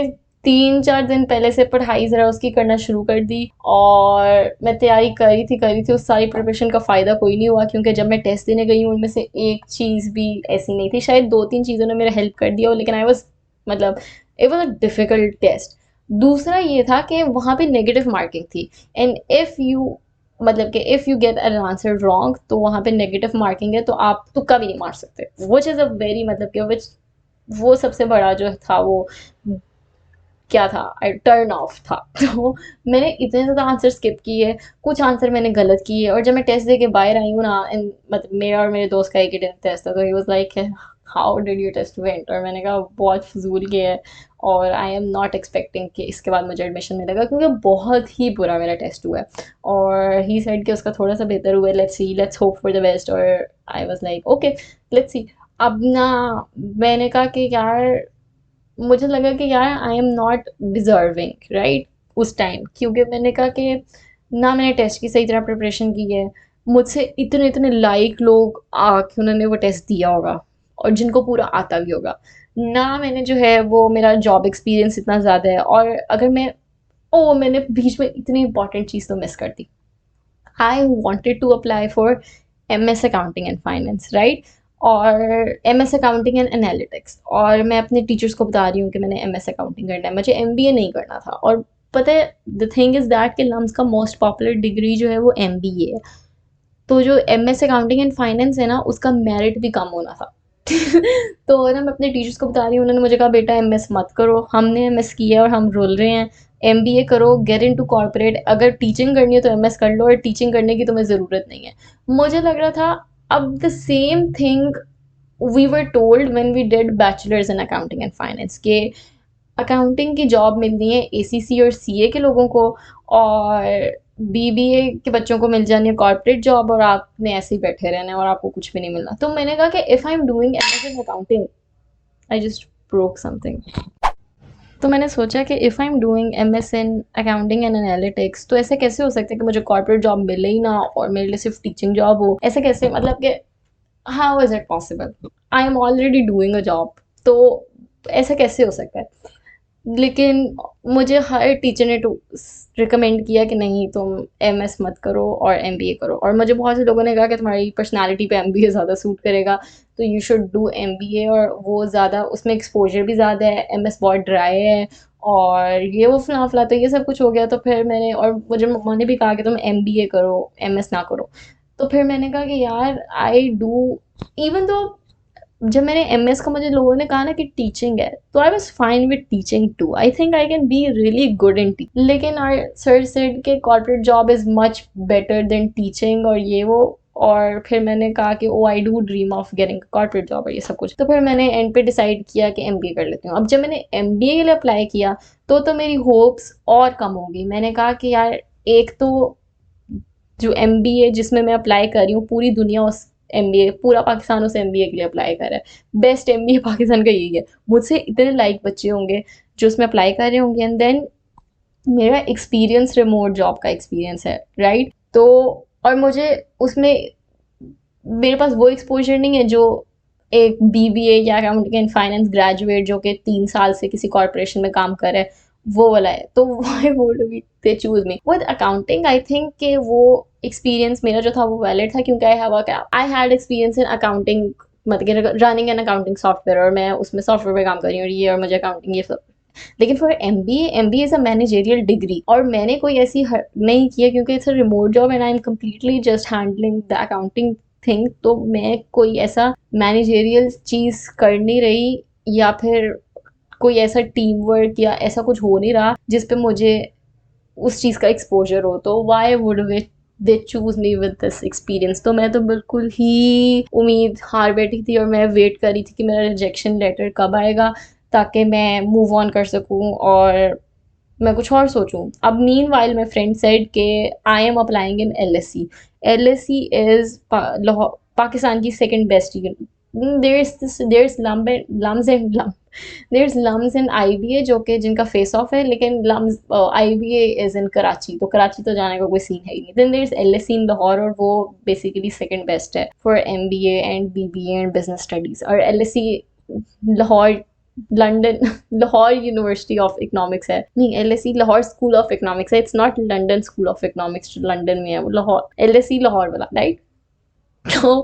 A: 3-4 दिन पहले से पढ़ाई ज़रा उसकी करना शुरू कर दी, और मैं तैयारी करी थी। उस सारी प्रिपरेशन का फ़ायदा कोई नहीं हुआ, क्योंकि जब मैं टेस्ट देने गई हूँ उनमें से एक चीज़ भी ऐसी नहीं थी। शायद 2-3 चीज़ों ने मेरा हेल्प कर दिया हो, लेकिन आई वॉज मतलब it was a difficult test. दूसरा ये था कि वहाँ पे नेगेटिव मार्किंग थी, एंड इफ़ यू मतलब कि if you get an answer wrong, तो वहाँ पे नेगेटिव मार्किंग है, तो आप तुक्का भी नहीं मार सकते। विच इज़ अ वेरी मतलब कि विच वो सबसे बड़ा जो था वो क्या था, टर्न ऑफ था। तो मैंने इतने ज़्यादा आंसर स्किप किए, कुछ आंसर मैंने गलत किए। और जब मैं टेस्ट दे के बाहर आई हूँ ना, मतलब मेरा और मेरे दोस्त का एक ही टेस्ट था, तो he was like how did your test went, और मैंने कहा बहुत फजूल के है, और आई एम नॉट एक्सपेक्टिंग कि इसके बाद मुझे एडमिशन मिलेगा, क्योंकि बहुत ही बुरा मेरा टेस्ट हुआ है। और ही सेड कि उसका थोड़ा सा बेहतर हुआ है, let's see, let's hope for the best. और I was like okay, let's see. अब ना, मैंने कहा कि यार, मुझे लगा कि यार आई एम नॉट डिजर्विंग, राइट, उस टाइम, क्योंकि मैंने कहा कि ना मैंने टेस्ट की सही तरह प्रिपरेशन की है, मुझसे इतने इतने लाइक लोग आके उन्होंने वो टेस्ट दिया होगा, और जिनको पूरा आता भी होगा, ना मैंने जो है वो, मेरा जॉब एक्सपीरियंस इतना ज़्यादा है, और अगर मैं, ओ मैंने बीच में इतनी इंपॉर्टेंट चीज़ तो मिस कर दी। I wanted to apply for MS accounting and finance, right, और MS अकाउंटिंग एंड एनालिटिक्स, और मैं अपने टीचर्स को बता रही हूँ कि मैंने MS अकाउंटिंग करना है, मुझे MBA नहीं करना था। और पता है, द थिंग इज़ दैट कि लम्स का मोस्ट पॉपुलर डिग्री जो है वो MBA है, तो जो MS अकाउंटिंग एंड फाइनेंस है ना, उसका मेरिट भी कम होना था। तो ना मैं अपने टीचर्स को बता रही हूँ, उन्होंने मुझे कहा बेटा MS मत करो, हमने MS किया और हम रोल रहे हैं, MBA करो, गेट इन टू कॉर्पोरेट, अगर टीचिंग करनी है तो MS कर लो, और टीचिंग करने की तुम्हें ज़रूरत नहीं है। मुझे लग रहा था, अब the same thing we were told when we did bachelors in accounting and finance, के अकाउंटिंग की जॉब मिलनी है ACC और CA के लोगों को, और BBA के बच्चों को मिल जानी है कॉर्पोरेट जॉब, और आपने ऐसे ही बैठे रहना है और आपको कुछ भी नहीं मिलना। तो मैंने कहा कि if I am doing MS in accounting, I just broke something. तो मैंने सोचा कि if I am doing MS in accounting and analytics, तो ऐसे कैसे हो सकता है कि मुझे कॉर्पोरेट जॉब मिले ही ना, और मेरे लिए सिर्फ टीचिंग जॉब हो, ऐसे कैसे, मतलब कि how is it possible, I am already doing a job, तो ऐसा कैसे हो सकता है। लेकिन मुझे हर टीचर ने रिकमेंड किया कि नहीं, तुम MS मत करो और MBA करो, और मुझे बहुत से लोगों ने कहा कि तुम्हारी पर्सनालिटी पे MBA ज़्यादा सूट करेगा, तो यू शुड डू MBA, और वो ज़्यादा, उसमें एक्सपोजर भी ज़्यादा है, MS बहुत ड्राई है, और ये वो फला फला, तो ये सब कुछ हो गया। तो फिर मैंने, और मुझे मम्मा ने भी कहा कि तुम MBA करो, MS ना करो। तो फिर मैंने कहा कि यार आई डू, इवन दो, जब मैंने MS का, मुझे लोगों ने कहा ना कि टीचिंग है, तो I was fine with teaching too, I think I can be really good in it, लेकिन आर सर सेड के corporate job is much better than teaching, और ये वो। और फिर मैंने कहा कि oh I do dream of getting corporate job और ये सब कुछ। तो फिर मैंने एंड पे डिसाइड किया कि MBA कर लेती हूँ। अब जब मैंने MBA के लिए अप्लाई किया, तो मेरी होप्स और कम हो गई। मैंने कहा कि यार, एक तो जो MBA जिसमें मैं अप्लाई कर रही हूँ, पूरी दुनिया उस MBA, पूरा पाकिस्तान उस MBA के लिए अप्लाई कर रहा है, बेस्ट MBA पाकिस्तान का यही है, मुझसे इतने लाइक बच्चे होंगे जो उसमें अप्लाई कर रहे होंगे, एंड देन मेरा एक्सपीरियंस रिमोट जॉब का एक्सपीरियंस है, राइट। तो और मुझे उसमें, मेरे पास वो एक्सपोजर नहीं है जो एक BBA या अकाउंटिंग एंड फाइनेंस ग्रेजुएट जो कि 3 साल से किसी कॉर्पोरेशन में काम कर रहा है, वो वाला है। तो why would we they choose me with accounting? I think कि वो एक्सपीरियंस मेरा जो था वो वैलिड था, क्योंकि I had experience in accounting, मतलब रनिंग एन अकाउंटिंग सॉफ्टवेयर, और मैं उसमें सॉफ्टवेयर पे काम कर रही हूँ, और ये, और मुझे अकाउंटिंग ये सब। लेकिन for MBA is a managerial degree, और मैंने कोई ऐसी नहीं किया, क्योंकि it's a remote job and I am completely just handling the accounting thing. तो मैं कोई ऐसा मैनेजेरियल चीज़ कर नहीं रही, या फिर कोई ऐसा टीम वर्क या ऐसा कुछ हो नहीं रहा जिस पे मुझे उस चीज़ का एक्सपोजर हो। तो why would way they choose me with this experience? तो मैं तो बिल्कुल ही उम्मीद हार बैठी थी, और मैं वेट कर रही थी कि मेरा रिजेक्शन लेटर कब आएगा, ताकि मैं मूव ऑन कर सकूं और मैं कुछ और सोचूं। अब meanwhile my friend said के I am applying in LSE। LSE is Pakistan की second best. There is LUMS and there is LUMS in IBA जो कि जिनका फेस ऑफ है, लेकिन LUMS IBA is in Karachi, तो कराची तो जाने का कोई सीन है ही नहीं। Then there is LSE in Lahore, और वो बेसिकली सेकंड बेस्ट है for MBA and BBA and business studies. और LSE Lahore, London, Lahore university of economics है, नहीं, LSE Lahore school of economics है, it's not London school of economics जो लंदन में है, वो लाहौर, LSE लाहौर वाला, राइट। तो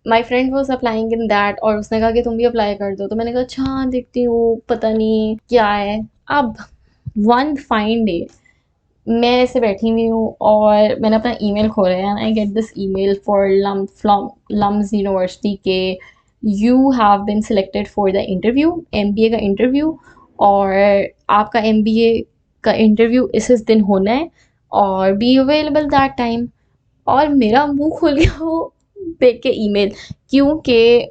A: my friend was applying in that, और उसने कहा कि तुम भी अप्लाई कर दो। तो मैंने कहा अच्छा देखती हूँ, पता नहीं क्या है। अब वन फाइन डे मैं ऐसे बैठी हुई हूँ, और मैंने अपना ईमेल खोला है, and I get this email for LUMS university के you have been selected for the interview, MBA का इंटरव्यू, और आपका MBA का इंटरव्यू इस दिन होना है, और बी अवेलेबल दैट टाइम। और मेरा मुंह खुल गया वो देख के ईमेल, क्योंकि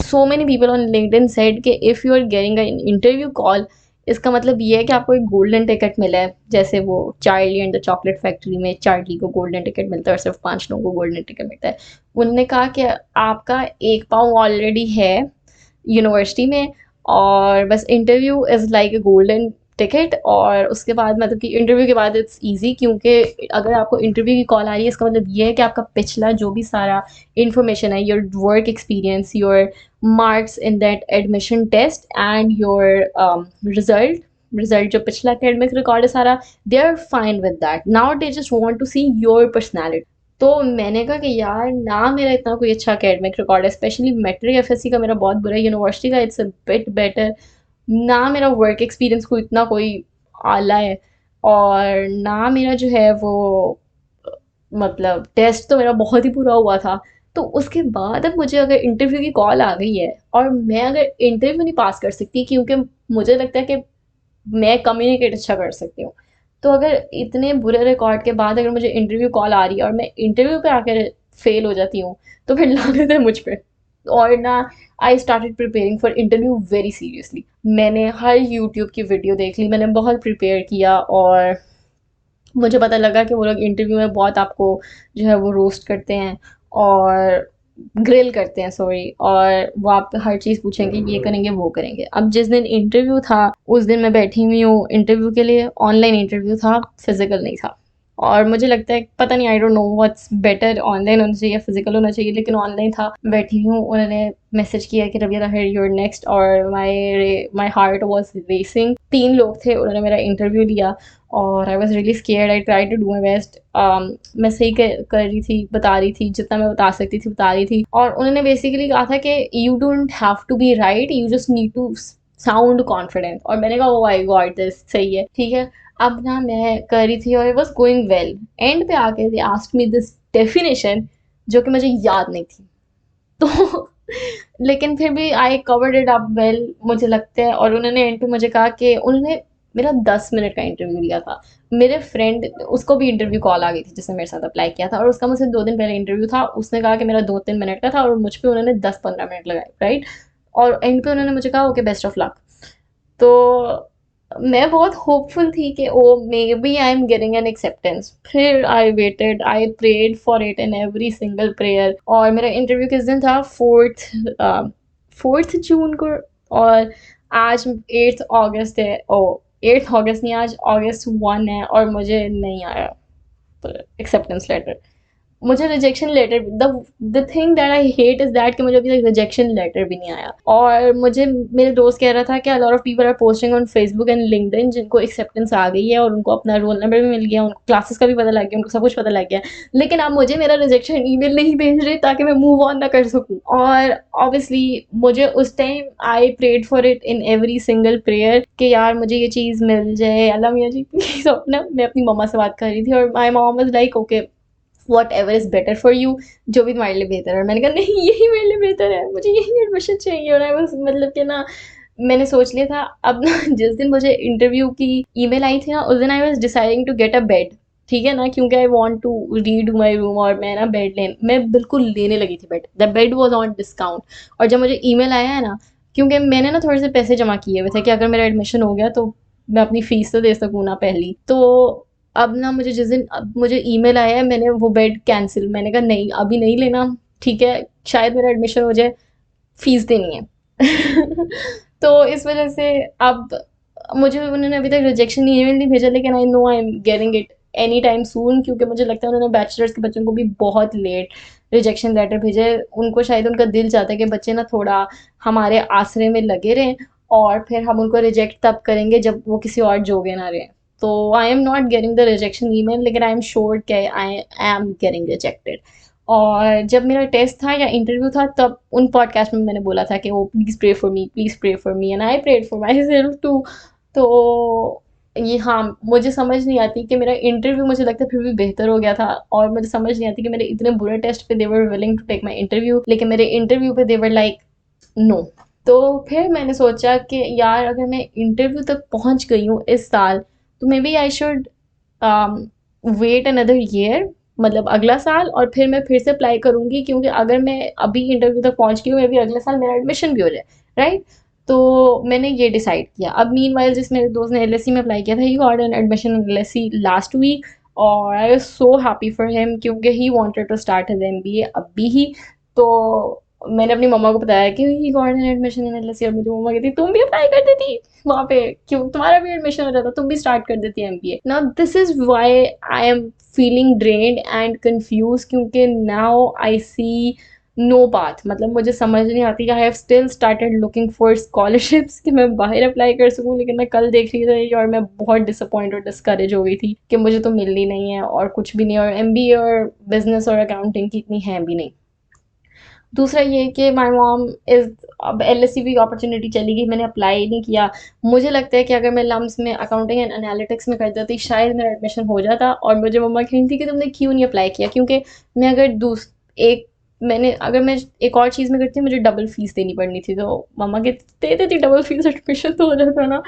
A: so many people on LinkedIn said कि if you are getting a interview call, इसका मतलब ये है कि आपको एक गोल्डन टिकट मिला है, जैसे वो Charlie and the chocolate factory में चार्ली को गोल्डन टिकट मिलता है और सिर्फ 5 लोगों को गोल्डन टिकट मिलता है। उनने कहा कि आपका एक पाँव ऑलरेडी है यूनिवर्सिटी में, और बस interview is like a golden ticket. और उसके बाद मतलब कि इंटरव्यू के बाद इट्स ईजी, क्योंकि अगर आपको इंटरव्यू की कॉल आ रही है इसका मतलब ये है कि आपका पिछला जो भी सारा इंफॉर्मेशन है, your work experience, your marks in that admission test and your result जो पिछला academic record है सारा, they are fine with that. Now they just want to see your personality. तो मैंने कहा कि यार ना मेरा इतना कोई अच्छा academic record है, स्पेशली मैट्रिक एफएससी का मेरा बहुत बुरा है, यूनिवर्सिटी का इट्स अ बिट बेटर, ना मेरा वर्क एक्सपीरियंस को इतना कोई आला है, और ना मेरा जो है वो मतलब टेस्ट तो मेरा बहुत ही बुरा हुआ था। तो उसके बाद अब मुझे अगर इंटरव्यू की कॉल आ गई है और मैं अगर इंटरव्यू नहीं पास कर सकती, क्योंकि मुझे लगता है कि मैं कम्युनिकेट अच्छा कर सकती हूँ, तो अगर इतने बुरे रिकॉर्ड के बाद अगर मुझे इंटरव्यू कॉल आ रही है और मैं इंटरव्यू पे आकर फेल हो जाती हूँ, तो फिर लानत है मुझ पे। और ना आई started preparing for interview very seriously. मैंने हर यूट्यूब की वीडियो देख ली, मैंने बहुत प्रिपेयर किया, और मुझे पता लगा कि वो लोग इंटरव्यू में बहुत आपको जो है वो रोस्ट करते हैं और ग्रिल करते हैं, सॉरी, और वो आप हर चीज़ पूछेंगे, ये करेंगे वो करेंगे। अब जिस दिन इंटरव्यू था उस दिन मैं बैठी हुई हूँ इंटरव्यू के लिए, ऑनलाइन इंटरव्यू था, फिजिकल नहीं था। और मुझे लगता है पता नहीं, आई don't know what's better, online होना चाहिए फिजिकल होना चाहिए, लेकिन ऑनलाइन था। बैठी हूँ, उन्होंने मैसेज किया कि रबिया ताहिर यूर नेक्स्ट, और माई हार्ट वॉज रेसिंग। 3 लोग थे, उन्होंने मेरा इंटरव्यू लिया और I was really scared. I try to do my best. मैं सही कर रही थी, बता रही थी जितना मैं बता सकती थी बता रही थी। और उन्होंने बेसिकली कहा था कि you don't have to be right, you just need to sound confident. और मैंने कहा ओ आई गॉट दिस, सही है, ठीक है। अब ना मैं कर रही थी और it was going well. And पे आके they asked me this definition जो कि मुझे याद नहीं थी। तो लेकिन फिर भी I covered it up well मुझे लगता है। और उन्होंने एंड पे मुझे कहा कि उन्होंने मेरा 10 मिनट का इंटरव्यू लिया था। मेरे फ्रेंड उसको भी इंटरव्यू कॉल आ गई थी जिसने मेरे साथ अप्लाई किया था, और उसका मुझसे 2 दिन पहले इंटरव्यू था। उसने कहा कि मेरा 2-3 मिनट का था और मुझ पर उन्होंने 10-15 मिनट लगाए, राइट। और एंड पे उन्होंने मुझे कहा ओके बेस्ट ऑफ लक। तो मैं बहुत होपफुल थी कि oh maybe I am getting an acceptance. फिर I waited, I prayed for it in every single prayer. और मेरा इंटरव्यू किस दिन था, 4th जून को। और आज 8th अगस्त है। ओ 8th अगस्त नहीं, आज August 1 है, और मुझे नहीं आया एक्सेप्टेंस लेटर। मुझे rejection letter, the thing that I hate is that कि मुझे अभी तक रिजेक्शन लेटर भी नहीं आया। और मुझे मेरे दोस्त कह रहा था कि a lot of people are posting on Facebook and LinkedIn जिनको एक्सेप्टेंस आ गई है और उनको अपना रोल नंबर भी मिल गया, उनको क्लासेस का भी पता लग गया, उनको सब कुछ पता लग गया। लेकिन आप मुझे मेरा रिजेक्शन ईमेल नहीं भेज रहे ताकि मैं मूव ऑन ना कर सकूं। और ऑब्वियसली मुझे उस time I prayed for it in every single prayer कि यार मुझे ये चीज़ मिल जाए, अल्लाह मियाँ जी प्लीज। अपना मैं अपनी मम्मा से बात कर रही थी और माई mom was like okay what ever is better for you, जो भी तुम्हारे लिए बेहतर है। मैंने कहा नहीं यही मेरे लिए बेहतर है, मुझे यही एडमिशन चाहिए। और आई बस मतलब कि ना मैंने सोच लिया था। अब ना जिस दिन मुझे इंटरव्यू की ईमेल आई थी ना, उस दिन I was deciding to get a bed, ठीक है ना, क्योंकि I want to redo my room. और मैं ना मैं बिल्कुल लेने लगी थी bed, the bed was on discount. और जब मुझे ईमेल आया है ना, क्योंकि मैंने ना थोड़े से पैसे जमा किए हुए थे कि अगर मेरा एडमिशन हो गया तो मैं अपनी फीस तो दे सकूँ ना पहली। तो अब ना मुझे जिस दिन अब मुझे ईमेल आया है, मैंने वो बेड कैंसिल, मैंने कहा नहीं अभी नहीं लेना, ठीक है, शायद मेरा एडमिशन हो जाए, फीस देनी है। तो इस वजह से अब मुझे उन्होंने अभी तक रिजेक्शन ईमेल नहीं भेजा, लेकिन I know I am getting it any time soon, क्योंकि मुझे लगता है उन्होंने बैचलर्स के बच्चों को भी बहुत लेट रिजेक्शन लेटर भेजे। उनको शायद उनका दिल चाहता है कि बच्चे ना थोड़ा हमारे आसरे में लगे रहें, और फिर हम उनको रिजेक्ट तब करेंगे जब वो किसी और जोगे ना रहें। तो I am not getting the rejection email, लेकिन आई एम श्योर कि आई एम गेटिंग रिजेक्टेड। और जब मेरा टेस्ट था या इंटरव्यू था, तब उन पॉडकास्ट में मैंने बोला था कि वो please pray for me, please pray for me, and I prayed for myself too. तो ये हाँ, मुझे समझ नहीं आती कि मेरा इंटरव्यू मुझे लगता है फिर भी बेहतर हो गया था, और मुझे समझ नहीं आती कि मेरे इतने बुरे टेस्ट पे they were willing to take my interview, लेकिन मेरे इंटरव्यू पे दे वर लाइक नो। तो फिर मैंने सोचा कि यार अगर मैं इंटरव्यू तक पहुंच गई हूँ इस साल, तो maybe I should wait another year मतलब अगला साल, और फिर मैं फिर से अप्लाई करूँगी, क्योंकि अगर मैं अभी इंटरव्यू तक पहुँच गई हूँ, मे बी अगले साल मेरा एडमिशन भी हो जाए, राइट? तो मैंने ये डिसाइड किया। अब मीनवाइल जिस मेरे दोस्त ने एलएससी में अप्लाई किया था, he got an admission in LSC last week, और I was so happy for him, क्योंकि he wanted to start his MBA अभी ही। तो मैंने अपनी मम्मा को बताया कि he got an admission in LSC, और मुझे मम्मा कहती तुम भी अप्लाई कर देती वहाँ पे, क्यों तुम्हारा भी एडमिशन हो जाता, तुम भी स्टार्ट कर देती MBA. Now this is why I am feeling drained and confuse, क्योंकि now I see no path, मतलब मुझे समझ नहीं आती कि I have still started looking for scholarships कि मैं बाहर अप्लाई कर सकूं, लेकिन मैं कल देख रही थी और मैं बहुत डिसअपॉइंट और डिस्करेज हो गई थी कि मुझे तो मिलनी नहीं है और कुछ भी नहीं, और एमबीए और बिजनेस और अकाउंटिंग की इतनी है भी नहीं। दूसरा ये कि माई मॉम इज़, अब एलएससी की अपॉर्चुनिटी चली गई, मैंने अप्लाई नहीं किया। मुझे लगता है कि अगर मैं लम्स में अकाउंटिंग एंड एनालिटिक्स में कर देती शायद मेरा एडमिशन हो जाता, और मुझे मम्मा कह रही थी कि तुमने क्यों नहीं अप्लाई किया, क्योंकि मैं अगर एक मैंने अगर मैं एक और चीज़ में करती मुझे डबल फीस देनी पड़नी थी, तो मम्मा के दे देती डबल फीस, एडमिशन तो हो जाता ना।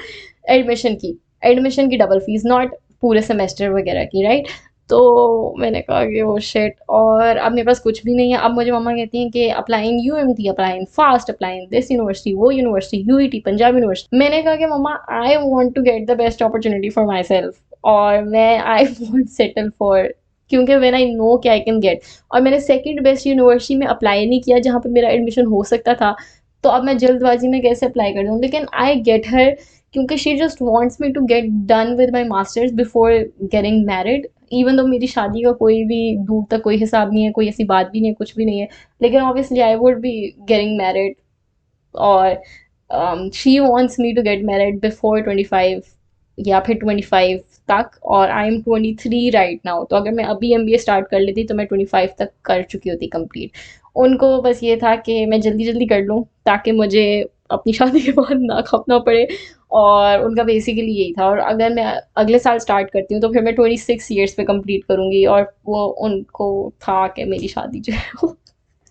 A: एडमिशन की एडमिशन की डबल फीस, नॉट पूरे सेमेस्टर वगैरह की, राइट? तो मैंने कहा कि वो शिट, और अब मेरे पास कुछ भी नहीं है। अब मुझे मम्मा कहती हैं कि applying UMT, applying FAST, applying this university, वो यूनिवर्सिटी, यूईटी, पंजाब यूनिवर्सिटी। मैंने कहा कि मम्मा I want to get the best opportunity for myself, और मैं आई वॉन्ट सेटल फॉर, क्योंकि व्हेन आई नो कि आई कैन गेट, और मैंने सेकंड बेस्ट यूनिवर्सिटी में अप्लाई नहीं किया जहाँ पे मेरा एडमिशन हो सकता था, तो अब मैं जल्दबाजी में कैसे अप्लाई कर दूँ? लेकिन आई गेट हर, क्योंकि she just wants me to get done with my masters before getting married. Even तो मेरी शादी का कोई भी दूर तक कोई हिसाब नहीं है, कोई ऐसी बात भी नहीं है, कुछ भी नहीं है, लेकिन obviously I would be getting married, और she wants me to get married before 25 या फिर 25 तक, और आई एम 23 राइट नाउ, तो अगर मैं अभी एमबीए स्टार्ट कर लेती तो मैं 25 तक कर चुकी होती कंप्लीट। उनको बस ये था कि मैं जल्दी जल्दी कर लूँ ताकि मुझे अपनी शादी के बाद ना खपना पड़े, और उनका बेसिकली यही था। और अगर मैं अगले साल स्टार्ट करती हूँ तो फिर मैं 26 ईयर्स पे कंप्लीट करूँगी, और वो उनको था कि मेरी शादी जो है वो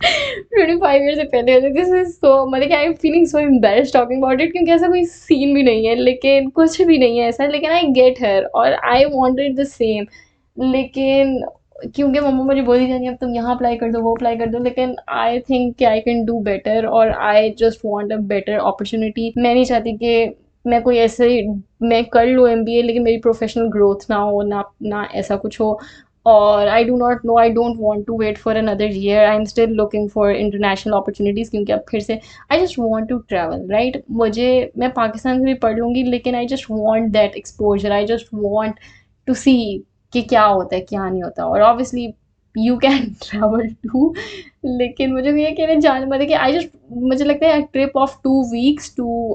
A: 25 ईयर से पहले। दिस इज सो, मतलब आई am feeling so embarrassed talking about it, क्योंकि ऐसा कोई सीन भी नहीं है, लेकिन कुछ भी नहीं है ऐसा, लेकिन आई गेट हर और आई वांटेड द सेम। लेकिन क्योंकि मम्मा मुझे बोली जानी अब तुम यहाँ अप्लाई कर दो, वो अप्लाई कर दो, लेकिन आई थिंक कि आई कैन डू बेटर, और I just want a better opportunity. मैं नहीं चाहती कि मैं कोई ऐसे मैं कर लूँ एमबीए लेकिन मेरी प्रोफेशनल ग्रोथ ना हो, ना ऐसा कुछ हो। और I do not know, I don't want to wait for another year, I am still looking for international opportunities, क्योंकि अब फिर से I just want to travel, right? मुझे, मैं पाकिस्तान से भी पढ़ लूँगी, लेकिन I just want that exposure, I just want to see कि क्या होता है क्या नहीं होता। और obviously you can travel too, लेकिन मुझे ये कहने जाने, मतलब कि आई जस्ट, मुझे लगता है trip of 2 weeks to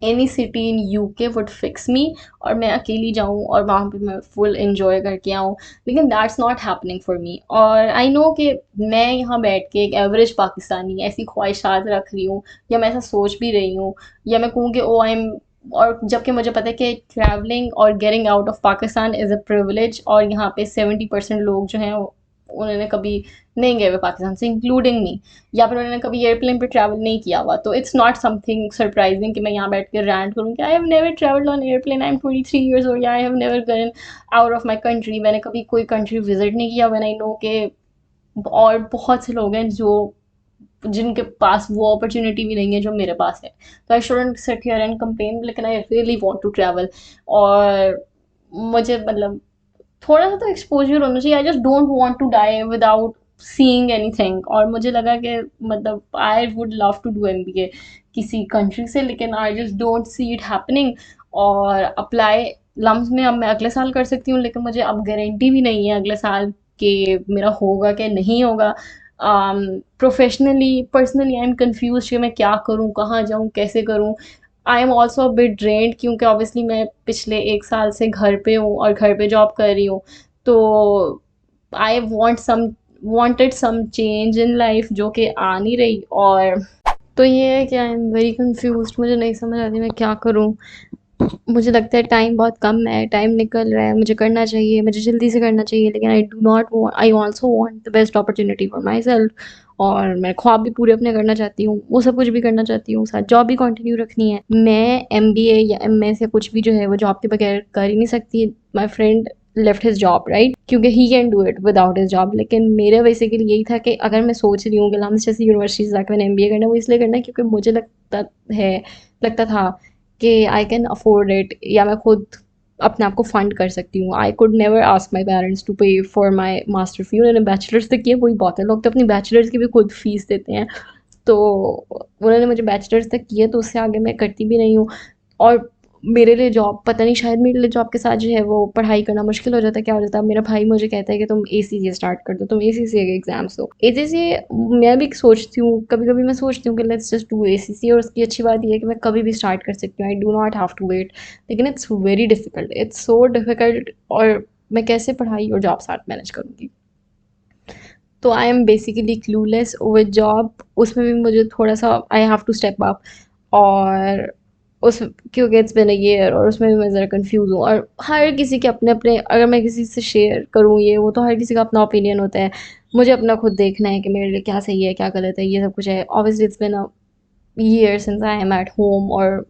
A: any city in UK would fix me, और मैं अकेली जाऊँ और वहाँ पे मैं फुल इंजॉय करके आऊँ, लेकिन that's not happening for me. और आई नो कि मैं यहाँ बैठ के एक एवरेज पाकिस्तानी ऐसी ख्वाहिशात रख रही हूँ, या मैं ऐसा सोच भी रही हूँ, या मैं कहूँ कि ओ आई एम, और जबकि मुझे पता है कि ट्रैवलिंग और getting out of Pakistan is a privilege, और यहाँ पे 70% लोग जो हैं उन्होंने कभी नहीं गए हुए पाकिस्तान से, इंक्लूडिंग मी, या फिर उन्होंने कभी एयरप्लेन पे ट्रैवल नहीं किया हुआ। तो इट्स नॉट समथिंग सरप्राइजिंग कि मैं यहाँ बैठ के रैंट करूँ कि I have never travelled on airplane, I am 23 years old, I have never gun out of my country, मैंने कभी कोई कंट्री विजिट नहीं किया, व्हेन आई नो के और बहुत से लोग हैं जो जिनके पास वो अपॉर्चुनिटी भी नहीं है जो मेरे पास है। तो I shouldn't sit here and complain, लेकिन I really want to travel, और मुझे मतलब थोड़ा सा तो एक्सपोजर होना चाहिए। I just don't want to die without seeing anything, और मुझे लगा कि मतलब I would love to do MBA किसी कंट्री से, लेकिन I just don't see it happening. और अप्लाई लम्स में अब मैं अगले साल कर सकती हूँ, लेकिन मुझे अब गारंटी भी नहीं है अगले साल कि मेरा होगा कि नहीं होगा। Professionally personally I am confuse कि मैं क्या करूँ, कहाँ जाऊँ, कैसे करूँ। I am also a bit drained, क्योंकि ऑब्वियसली मैं पिछले 1 साल से घर पे हूँ और घर पे जॉब कर रही हूँ, तो I wanted some change in life जो कि आ नहीं रही। और तो ये है कि आई एम वेरी कंफ्यूज्ड, मुझे नहीं समझ आती मैं क्या करूँ। मुझे लगता है टाइम बहुत कम है, टाइम निकल रहा है, मुझे करना चाहिए, मुझे जल्दी से करना चाहिए, लेकिन आई do not want, I also want the best opportunity for myself, और मैं ख्वाब भी पूरे अपने करना चाहती हूँ, वो सब कुछ भी करना चाहती हूँ, साथ जॉब भी कंटिन्यू रखनी है। मैं एमबीए या एमएस या कुछ भी जो है वो जॉब के बगैर कर ही नहीं सकती। My friend left his job, right, क्योंकि he can do it without his job. लेकिन मेरे बेसिकली यही था कि अगर मैं सोच रही हूँ कि लम्स जैसी यूनिवर्सिटी से जाकर मैंने एमबीए करना है, वो इसलिए करना है क्योंकि मुझे है लगता था कि आई कैन अफोर्ड इट, या मैं खुद अपने आप को फंड कर सकती हूँ। I could never ask my parents to pay for my master fee. उन्होंने बैचलर्स तक किया, वही बहुत है, लोग तो अपनी बैचलर्स की भी खुद फीस देते हैं। तो उन्होंने मुझे बैचलर्स तक किया, तो उससे आगे मैं करती भी नहीं हूँ। और मेरे लिए जॉब, पता नहीं, शायद मेरे लिए जॉब के साथ जो है वो पढ़ाई करना मुश्किल हो जाता है। क्या हो जाता है, मेरा भाई मुझे कहता है कि तुम एसीसीए स्टार्ट कर दो, तुम एसीसीए के एग्जाम्स दो। एसीसीए मैं भी सोचती हूँ, कभी कभी मैं सोचती हूँ कि लेट्स जस्ट डू एसीसीए, और उसकी अच्छी बात यह है कि मैं कभी भी स्टार्ट कर सकती हूँ, I do not have to wait. लेकिन it's very difficult, it's so difficult. और मैं कैसे पढ़ाई और जॉब साथ मैनेज करूँगी? तो I am basically clueless with job. उसमें भी मुझे थोड़ा सा I have to step up. और उस क्योंकि इट्स बिन अ ईयर, और उसमें भी मैं ज़रा कंफ्यूज हूँ। और हर किसी के अपने अपने, अगर मैं किसी से शेयर करूँ ये वो, तो हर किसी का अपना ओपिनियन होता है। मुझे अपना खुद देखना है कि मेरे लिए क्या सही है क्या गलत है, ये सब कुछ है। Obviously it's been a year since I am at home, और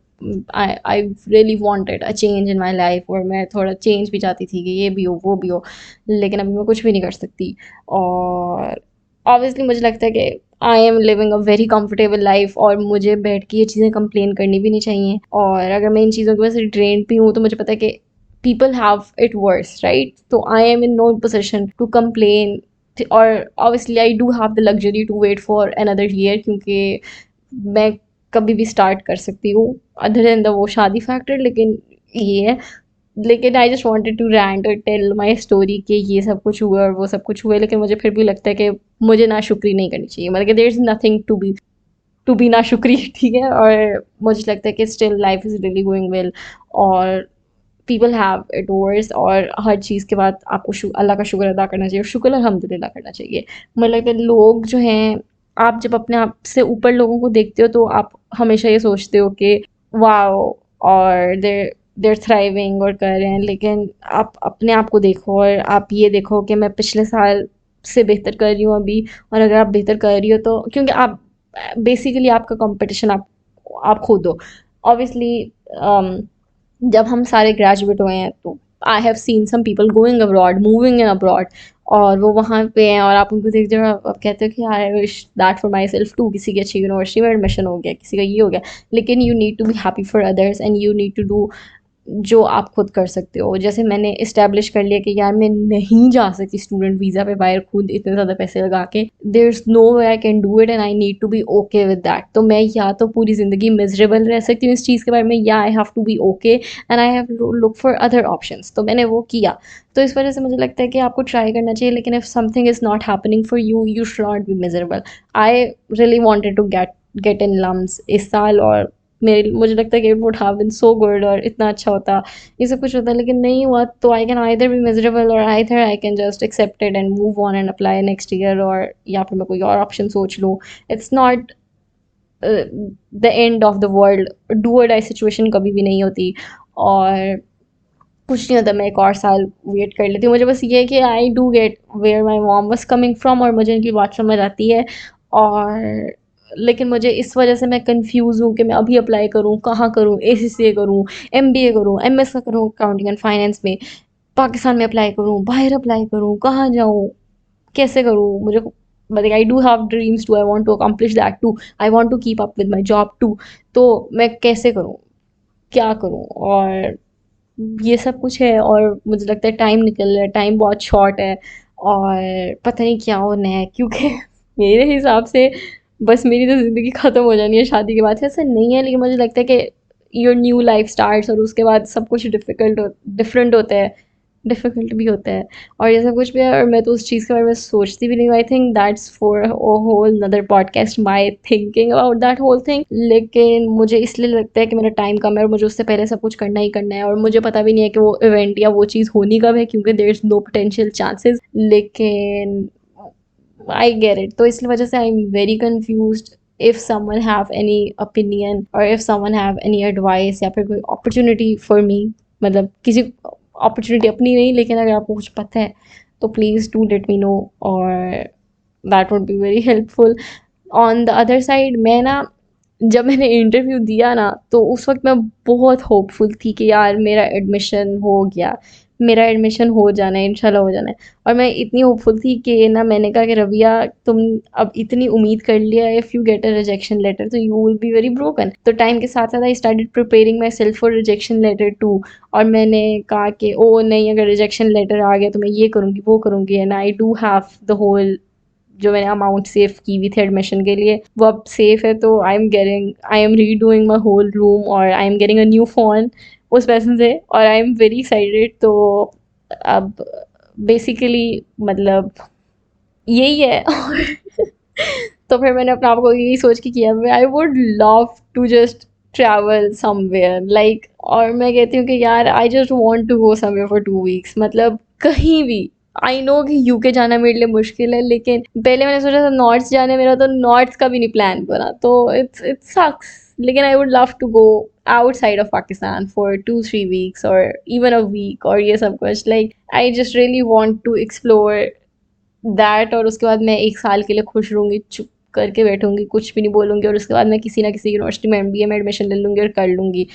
A: I really wanted a change in my life, और मैं थोड़ा चेंज भी चाहती थी कि ये भी हो वो भी हो। लेकिन अभी मैं कुछ भी नहीं कर सकती। और ऑब्वियसली मुझे लगता है कि I M living a very comfortable life, और मुझे बैठ के ये चीज़ें कंप्लेन करनी भी नहीं चाहिए। और अगर मैं इन चीज़ों की वजह से ड्रेन भी हूँ, तो मुझे पता है कि people have it worse, right? So I am in no position to complain। और obviously I do have the luxury to wait for another year, क्योंकि मैं कभी भी स्टार्ट कर सकती हूँ, अदर देन द वो शादी फैक्टर। लेकिन ये है, लेकिन I just wanted to rant और टेल माय स्टोरी कि ये सब कुछ हुआ और वो सब कुछ हुआ। लेकिन मुझे फिर भी लगता है कि मुझे ना शुक्री नहीं करनी चाहिए, मतलब कि there is nothing to be ना शुक्री ठीक है। और मुझे लगता है कि still life is really going well, और पीपल हैव इट वर्स। और हर चीज़ के बाद आपको अल्लाह का शुक्र अदा करना चाहिए, और शुक्र अल्हम्दुलिल्लाह करना चाहिए। मुझे लगता है लोग जो हैं, आप जब अपने आप से ऊपर लोगों को देखते हो, तो आप हमेशा ये सोचते हो कि वाओ, और देर थ्राइविंग और कर रहे हैं। लेकिन आप अपने आप को देखो, और आप ये देखो कि मैं पिछले साल से बेहतर कर रही हूँ अभी। और अगर आप बेहतर कर रही हो, तो क्योंकि आप बेसिकली आपका कंपटीशन आप खुद हो। ऑब्वियसली जब हम सारे ग्रेजुएट हुए हैं, तो I have seen some people going abroad, moving in abroad, और वो वहाँ पे हैं, और आप उनको देखते हो, आप कहते हो कि I wish that for myself too. किसी की अच्छी यूनिवर्सिटी में एडमिशन हो गया, किसी का ये हो गया। लेकिन you need to be happy for others, and you need to do जो आप खुद कर सकते हो। जैसे मैंने इस्टेब्लिश कर लिया कि यार मैं नहीं जा सकती स्टूडेंट वीज़ा पे बाहर खुद इतने ज़्यादा पैसे लगा के, there is no way I can do it, and I need to be okay with that. तो मैं या तो पूरी ज़िंदगी मिजरेबल रह सकती हूँ इस चीज़ के बारे में, या I have to be okay and I have to look for other options. तो मैंने वो किया। तो इस वजह से मुझे लगता है कि आपको ट्राई करना चाहिए, लेकिन if something is not happening for you, you should not be miserable. I really wanted to get in LUMS इस साल, और मुझे लगता है कि it would have been so good, और इतना अच्छा होता, ये सब कुछ होता है। लेकिन नहीं हुआ, तो I can either be miserable, और either I can just accept it and move on and apply next year, और या फिर मैं कोई और ऑप्शन सोच लूँ। It's not the end of the world. Do और डाई सिचुएशन कभी भी नहीं होती। और कुछ नहीं होता, मैं एक और साल वेट कर लेती हूँ। मुझे बस ये है कि I do get where my mom was coming from, और मुझे इनकी बात समझ आती है। और लेकिन मुझे इस वजह से मैं कंफ्यूज हूँ कि मैं अभी अप्लाई करूँ, कहाँ करूँ, एसीसीए करूँ, एमबीए करूँ, एमएस का करूँ अकाउंटिंग एंड फाइनेंस में, पाकिस्तान में अप्लाई करूँ, बाहर अप्लाई करूँ, कहाँ जाऊँ, कैसे करूँ? मुझे मतलब I do have dreams too, I want to accomplish that too, I want to keep up with my job too. तो मैं कैसे करूँ, क्या करूँ? और ये सब कुछ है, और मुझे लगता है टाइम निकल रहा है, टाइम बहुत शॉर्ट है, और पता नहीं क्या होना है। क्योंकि मेरे हिसाब से बस मेरी तो ज़िंदगी ख़त्म हो जानी है शादी के बाद से। ऐसा नहीं है, लेकिन मुझे लगता है कि योर न्यू लाइफ स्टार्ट्स, और उसके बाद सब कुछ डिफरेंट होता है, डिफ़िकल्ट भी होता है, और ये सब कुछ भी है। और मैं तो उस चीज़ के बारे में सोचती भी नहीं हूँ। I think that's for a whole another podcast, my thinking about that whole thing. लेकिन मुझे इसलिए लगता है कि मेरा टाइम कम है, और मुझे उससे पहले सब कुछ करना ही करना है। और मुझे पता भी नहीं है कि वो इवेंट या वो चीज़ होनी कब है, क्योंकि there is no potential chances. लेकिन आई गेट इट। तो इस वजह से I am very confused. If someone have any opinion, और if someone have any advice, या फिर कोई अपॉर्चुनिटी फॉर मी, मतलब किसी अपॉर्चुनिटी अपनी नहीं, लेकिन अगर आपको कुछ पता है, तो please do let me know, और that would be very helpful. On the other side, मैं ना, जब मैंने इंटरव्यू दिया ना, तो उस वक्त मैं बहुत होपफुल थी कि यार मेरा एडमिशन हो गया, मेरा एडमिशन हो जाना है, इंशाल्लाह हो जाना है। और मैं इतनी होपफुल थी कि ना, मैंने कहा कि रबिया, तुम अब इतनी उम्मीद कर लिया, if you get a rejection letter तो you will be very broken. तो टाइम के साथ साथ I started preparing myself for rejection letter too. और मैंने कहा कि ओ नहीं, अगर रिजेक्शन लेटर आ गया तो मैं ये करूँगी वो करूँगी, and I do have the whole जो मैंने अमाउंट सेव की हुई थी एडमिशन के लिए वो अब सेफ है। तो I am redoing my whole room और I am getting a new phone उस पैसे से, और आई एम वेरी एक्साइटेड। तो अब बेसिकली मतलब यही है। तो फिर मैंने अपने आप को यही सोच के किया, I would love to just travel somewhere like, और मैं कहती हूँ कि यार I just want to go somewhere for 2 weeks, मतलब कहीं भी। आई नो कि यूके जाना मेरे लिए मुश्किल है, लेकिन पहले मैंने सोचा था नॉर्थ जाने, मेरा तो नॉर्थ का भी नहीं प्लान बना, तो इट सक्स। लेकिन I would love to go outside of Pakistan for 2-3 weeks or even a week, और ये सब कुछ like I just really want to explore that. और उसके बाद मैं 1 साल के लिए खुश रहूँगी, चुप करके बैठूँगी, कुछ भी नहीं बोलूँगी, और उसके बाद मैं किसी ना किसी यूनिवर्सिटी में एमबीए में एडमिशन ले लूँगी और कर लूँगी।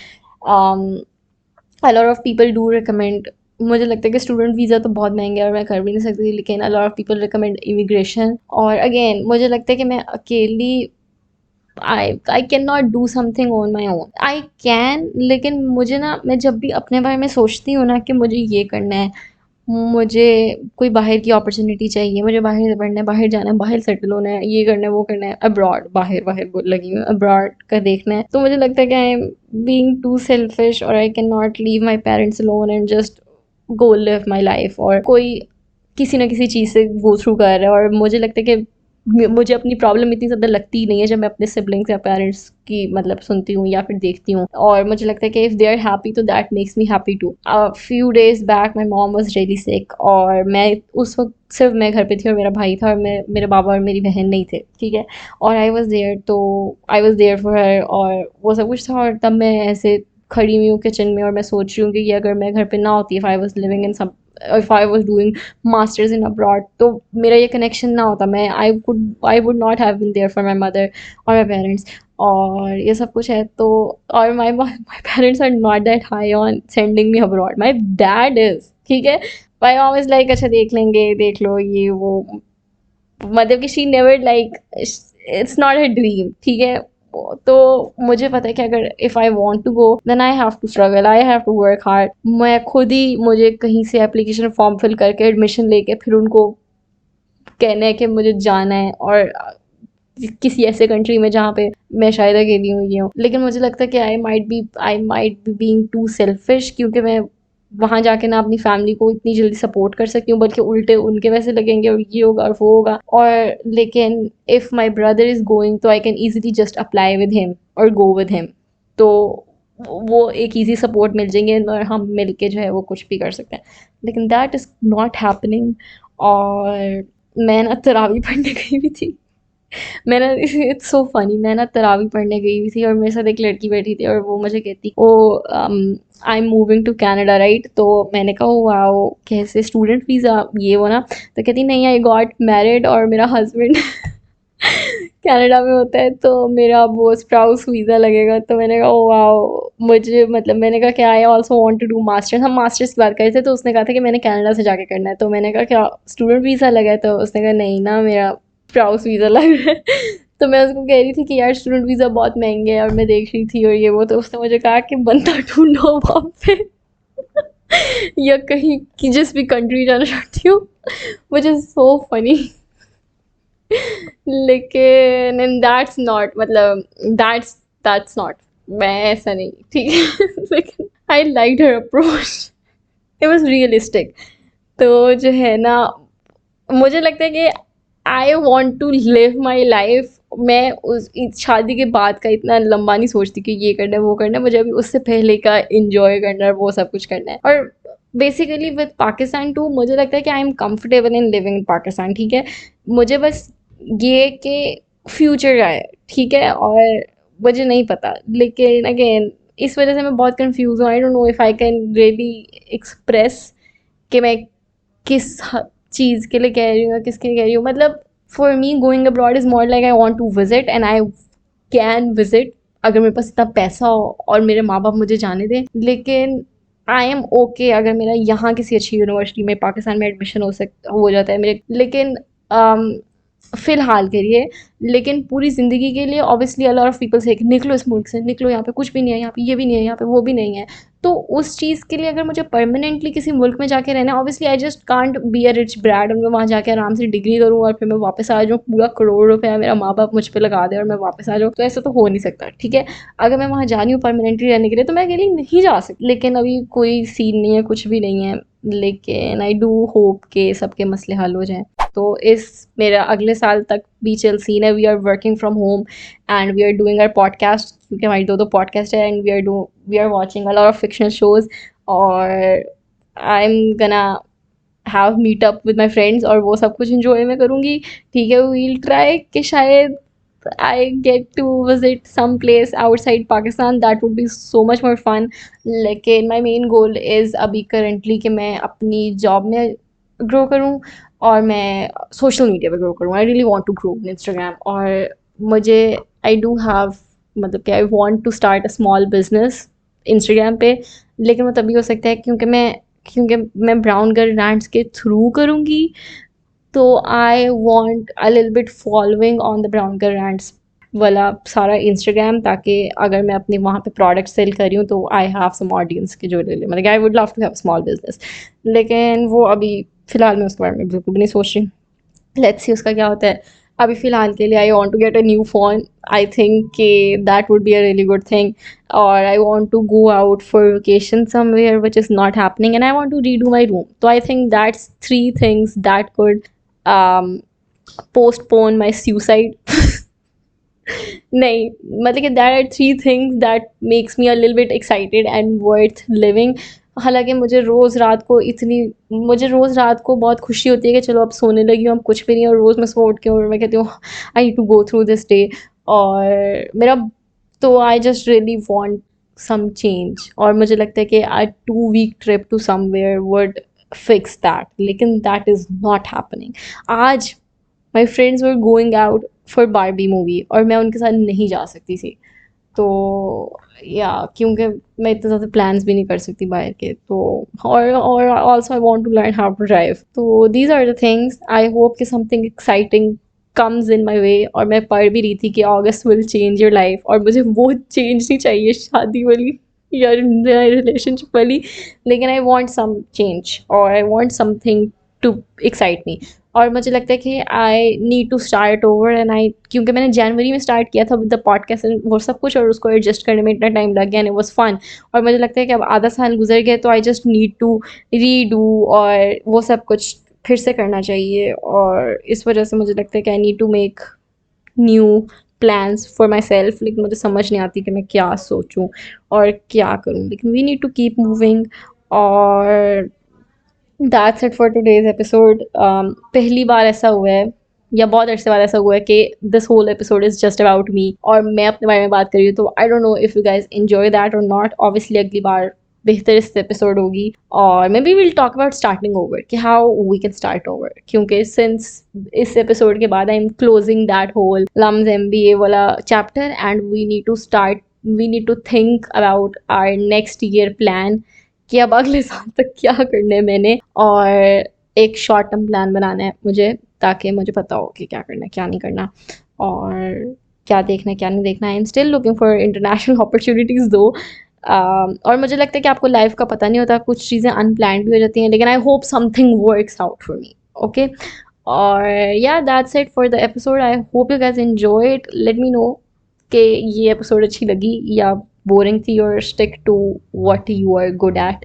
A: अ lot of people do recommend, मुझे लगता है कि स्टूडेंट वीज़ा तो बहुत महंगा है और मैं कर भी नहीं सकती, लेकिन अ lot of people recommend immigration. और अगेन मुझे लगता है कि मैं अकेली आई can not do something on my own, I can, लेकिन मुझे ना, मैं जब भी अपने बारे में सोचती हूँ ना कि मुझे ये करना है, मुझे कोई बाहर की अपॉर्चुनिटी चाहिए, मुझे बाहर पढ़ना है, बाहर जाना है, बाहर सेटल होना है, ये करना है वो करना है, अब्रॉड, बाहर बाहर लगी हूँ, अब्रॉड का देखना है। तो मुझे लगता है कि I am being too selfish, और I can not leave my parents alone and just go live my life. और कोई किसी ना किसी चीज़ से गो थ्रू कर रहा है, और मुझे लगता है कि मुझे अपनी प्रॉब्लम इतनी ज़्यादा लगती ही नहीं है जब मैं अपने सिबलिंग्स या पेरेंट्स की मतलब सुनती हूँ या फिर देखती हूँ, और मुझे लगता है कि इफ़ दे आर हैप्पी तो that makes me happy too. Few days back my mom was really sick, और मैं उस वक्त सिर्फ मैं घर पे थी और मेरा भाई था, और मैं, मेरे बाबा और मेरी बहन नहीं थे, ठीक है। और आई वॉज देयर, तो I was there for her, और वो सब कुछ था। और तब मैं ऐसे खड़ी हुई हूँ किचन में, और मैं सोच रही हूँ कि अगर मैं घर पे ना होती, if I was living in सब, if I was doing masters in abroad, तो मेरा ये कनेक्शन ना होता, मैं I would not have been there for my mother और माई पेरेंट्स, और ये सब कुछ है। तो और my parents are not that high on sending me abroad, my dad is, ठीक है। माई मॉम इज लाइक अच्छा देख लेंगे, देख लो ये वो, मतलब कि she never like, it's not a dream, ठीक है। तो मुझे पता है कि अगर if I want to go then I have to struggle, I have to work hard. मैं खुद ही, मुझे कहीं से एप्लीकेशन फॉर्म फिल करके एडमिशन लेके फिर उनको कहना है कि मुझे जाना है, और किसी ऐसे कंट्री में जहाँ पे मैं शायद अकेली हुई हूँ। लेकिन मुझे लगता है कि I might be being too selfish, क्योंकि मैं वहाँ जाके ना अपनी फैमिली को इतनी जल्दी सपोर्ट कर सकती हूँ, बल्कि उल्टे उनके वैसे लगेंगे और ये होगा और वो होगा। और लेकिन if my brother is going तो I can easily just apply with him और गो विद हिम, तो वो एक ईजी सपोर्ट मिल जाएंगे और हम मिल के जो है वो कुछ भी कर सकते हैं। लेकिन दैट इज़ नॉट हैपनिंग। और मैं ना तरावी पढ़ने गई हुई थी, मैंने, इट्स सो फनी, मैं ना तरावी पढ़ने गई हुई थी और मेरे साथ एक लड़की बैठी थी, और वो मुझे कहती oh I am moving to Canada right. तो मैंने कहा वाओ, कैसे, स्टूडेंट वीज़ा ये वो ना। तो कहती नहीं, आई गॉट मैरिड और मेरा हस्बैंड कनाडा में होता है, तो मेरा वो स्प्राउस वीज़ा लगेगा। तो मैंने कहा ओ वाओ, मुझे मतलब मैंने कहा कि I also want to do masters, हम मास्टर्स की बात कर रहे थे, तो उसने कहा था कि मैंने कनाडा से जाके करना है। तो मैंने कहा क्या स्टूडेंट वीज़ा लगा है? तो उसने कहा नहीं ना, मेरा स्प्राउस वीज़ा लग रहा है। तो मैं उसको कह रही थी कि यार स्टूडेंट वीज़ा बहुत महंगे हैं और मैं देख रही थी और ये वो। तो उसने मुझे कहा कि बंदा ढूंढो वहाँ पे या कहीं की जिस भी कंट्री जाना चाहती हूँ, विच इज़ सो फनी। लेकिन इन दैट्स नॉट, मतलब दैट्स नॉट, मैं ऐसा नहीं, ठीक है। लेकिन I like her approach, it was realistic. तो जो है ना, मुझे लगता है कि I want to live my life. मैं उस शादी के बाद का इतना लंबा नहीं सोचती कि ये करना है वो करना है, मुझे अभी उससे पहले का इंजॉय करना है, वो सब कुछ करना है। और बेसिकली विद पाकिस्तान टू मुझे लगता है कि I am comfortable in living in Pakistan, ठीक है। मुझे बस ये कि फ्यूचर का है, ठीक है, और मुझे नहीं पता। लेकिन अगेन इस वजह से मैं बहुत कंफ्यूज हूँ, आई don't know if I can really express कि मैं किस चीज़ के लिए कह रही हूँ या किसके लिए कह रही हूँ। मतलब for me going abroad is more like I want to visit and I can visit, अगर मेरे पास इतना पैसा हो और मेरे माँ बाप मुझे जाने दें। लेकिन आई एम ओके अगर मेरा यहाँ किसी अच्छी यूनिवर्सिटी में पाकिस्तान में एडमिशन हो जाता है मेरे, लेकिन फ़िलहाल के लिए। लेकिन पूरी ज़िंदगी के लिए obviously a lot of people से निकलो इस मुल्क से, निकलो, यहाँ पे कुछ भी नहीं है, यहाँ पे ये भी नहीं है, यहाँ पे वो भी नहीं है। तो उस चीज़ के लिए अगर मुझे परमानेंटली किसी मुल्क में जाके रहना है, obviously I just can't be a rich brat और मैं वहाँ जाके आराम से डिग्री करूँ और फिर मैं वापस आ जाऊँ, पूरा करोड़ रुपया मेरा माँ बाप मुझ पे लगा दे और मैं वापस आ जाऊँ, तो ऐसा तो हो नहीं सकता, ठीक है। अगर मैं वहाँ जा रही हूँ परमानेंटली रहने के लिए तो मैं अकेली नहीं जा सकती, लेकिन अभी कोई सीन नहीं है, कुछ भी नहीं है। लेकिन आई डू होप के सबके मसले हल हो जाएं। तो इस मेरा अगले साल तक भी चल सीन है, we are working from home and we are doing our podcast, क्योंकि हमारी दो पॉडकास्ट है, and we are watching a lot of fictional shows, और I am gonna have meet up with my friends और वो सब कुछ इंजॉय मैं करूँगी, ठीक है। वील ट्राई कि शायद I get to visit some place outside Pakistan, that would be so much more fun. लेकिन my main goal is अभी currently कि मैं अपनी job में grow करूँ और मैं social media पे grow करूँ। I really want to grow on Instagram, और मुझे I do have, मतलब कि I want to start a small business Instagram पे, लेकिन वो तभी हो सकता है क्योंकि मैं ब्राउन गर्ल रैंट्स के थ्रू करूँगी। तो आई वॉन्ट अ लिल bit following on the brown girl rants वाला सारा इंस्टाग्राम, ताकि अगर मैं अपनी वहाँ पे प्रोडक्ट सेल कर रही हूँ तो आई हैव सम ऑडियंस के जो ले ले, मतलब I would love to have small business. लेकिन वो अभी फ़िलहाल मैं उसके बारे में बिल्कुल भी नहीं सोच रही। लेट्स सी उसका क्या होता है। अभी फ़िलहाल के लिए I want to get a new phone, I think कि that would be a really good thing. और I want to go out for vacation somewhere which is not happening, and I want to redo my room. तो I think that's three things that could postpone my suicide. नहीं, मतलब कि that are three things that makes me a little bit excited and worth living. हालांकि मुझे रोज़ रात को बहुत खुशी होती है कि चलो अब सोने लगी हूँ, अब कुछ भी नहीं, और रोज़ मैं सुबह उठ के और मैं कहती हूँ I need to go through this day. और मेरा तो I just really want some change, और मुझे लगता है कि a 2 week trip to somewhere would fix that, लेकिन दैट इज़ नॉट हैपनिंग। आज my friends were going out for Barbie movie और मैं उनके साथ नहीं जा सकती थी। तो या क्योंकि मैं इतने ज़्यादा प्लान्स भी नहीं कर सकती बाहर के, तो और also I want to learn how to drive. तो these are the things, I hope कि something exciting comes in my way. और मैं पढ़ भी रही थी कि August will change your life, और मुझे वो चेंज नहीं चाहिए शादी वाली या रिलेशनशिप वाली, लेकिन आई वॉन्ट सम चेंज और I want something to excite me. और मुझे लगता है कि I need to start over, and I क्योंकि मैंने जनवरी में स्टार्ट किया था विद द पॉडकास्ट एंड वो सब कुछ, और उसको एडजस्ट करने में इतना टाइम लग गया एंड इट वाज फन। और मुझे लगता है कि अब आधा साल गुजर गया, तो I just need to redo और वो सब कुछ फिर से करना चाहिए। और इस वजह से मुझे लगता है कि I need to make new plans for myself, लेकिन मुझे समझ नहीं आती कि मैं क्या सोचूं और क्या करूं, लेकिन we need to keep moving. और that's it for today's episode. पहली बार ऐसा हुआ है या बहुत अरसे बाद ऐसा हुआ है कि this whole episode is just about me और मैं अपने बारे में बात कर रही हूँ। तो I don't know if you guys enjoy that और नॉट। ऑब्वियसली अगली बार बेहतर इस एपिसोड होगी, और maybe will talk about starting over, कि how we can start over, क्योंकि सिंस इस एपिसोड के बाद I am closing that whole LUMS MBA वाला chapter, and we need to think about our next year plan कि अब अगले साल तक क्या करना है मैंने, और एक शॉर्ट टर्म प्लान बनाना है मुझे, ताकि मुझे पता हो कि क्या करना है क्या नहीं करना, और क्या देखना है क्या नहीं देखना है। आई am still looking for international opportunities दो। और मुझे लगता है कि आपको लाइफ का पता नहीं होता, कुछ चीज़ें अनप्लान्ड भी हो जाती हैं, लेकिन I hope something works out for me. Okay, और या that's it for the episode. I hope you guys enjoy it. Let me know कि ये एपिसोड अच्छी लगी या बोरिंग थी, और stick to what you are good at.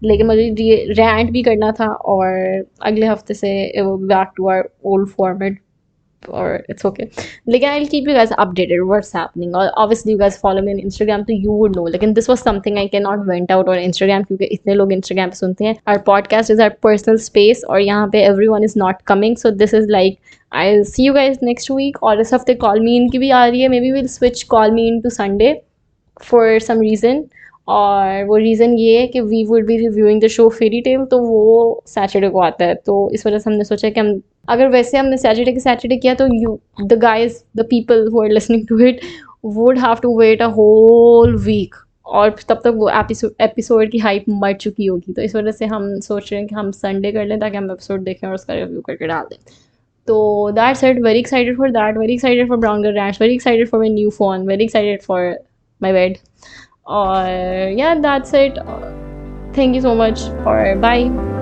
A: लेकिन मुझे रैंट भी करना था, और अगले हफ्ते से back to our old format, और इट्स ओके। लेकिन I will keep you guys updated what's happening, और obviously you guys follow me on Instagram तो यू वुड नो। लेकिन this was something I can not vent out on Instagram, क्योंकि इतने लोग इंस्टाग्राम पे सुनते हैं। Our podcast is our personal space, और यहाँ पे everyone is not coming, so this is like I will see you guys next week. और इस हफ्ते कॉल मी इन की भी आ रही है, maybe will switch call me in to Sunday for some reason. और वो रीज़न ये है कि we would be reviewing the show fairy tale, तो वो सैटरडे को आता है, तो इस वजह से हमने सोचा कि हम अगर वैसे हमने सैटरडे के सैटरडे किया तो you the guys the people who are listening to it would have to wait a whole week और तब तक वो एपिसोड की हाइप मर चुकी होगी, तो इस वजह से हम सोच रहे हैं कि हम संडे कर लें ताकि हम एपिसोड देखें और उसका रिव्यू करके डाल दें। तो that's it, very excited for that, very excited for brown girl ranch, very excited for my new phone, very excited for my bed. और या that's it, thank you so much और बाय।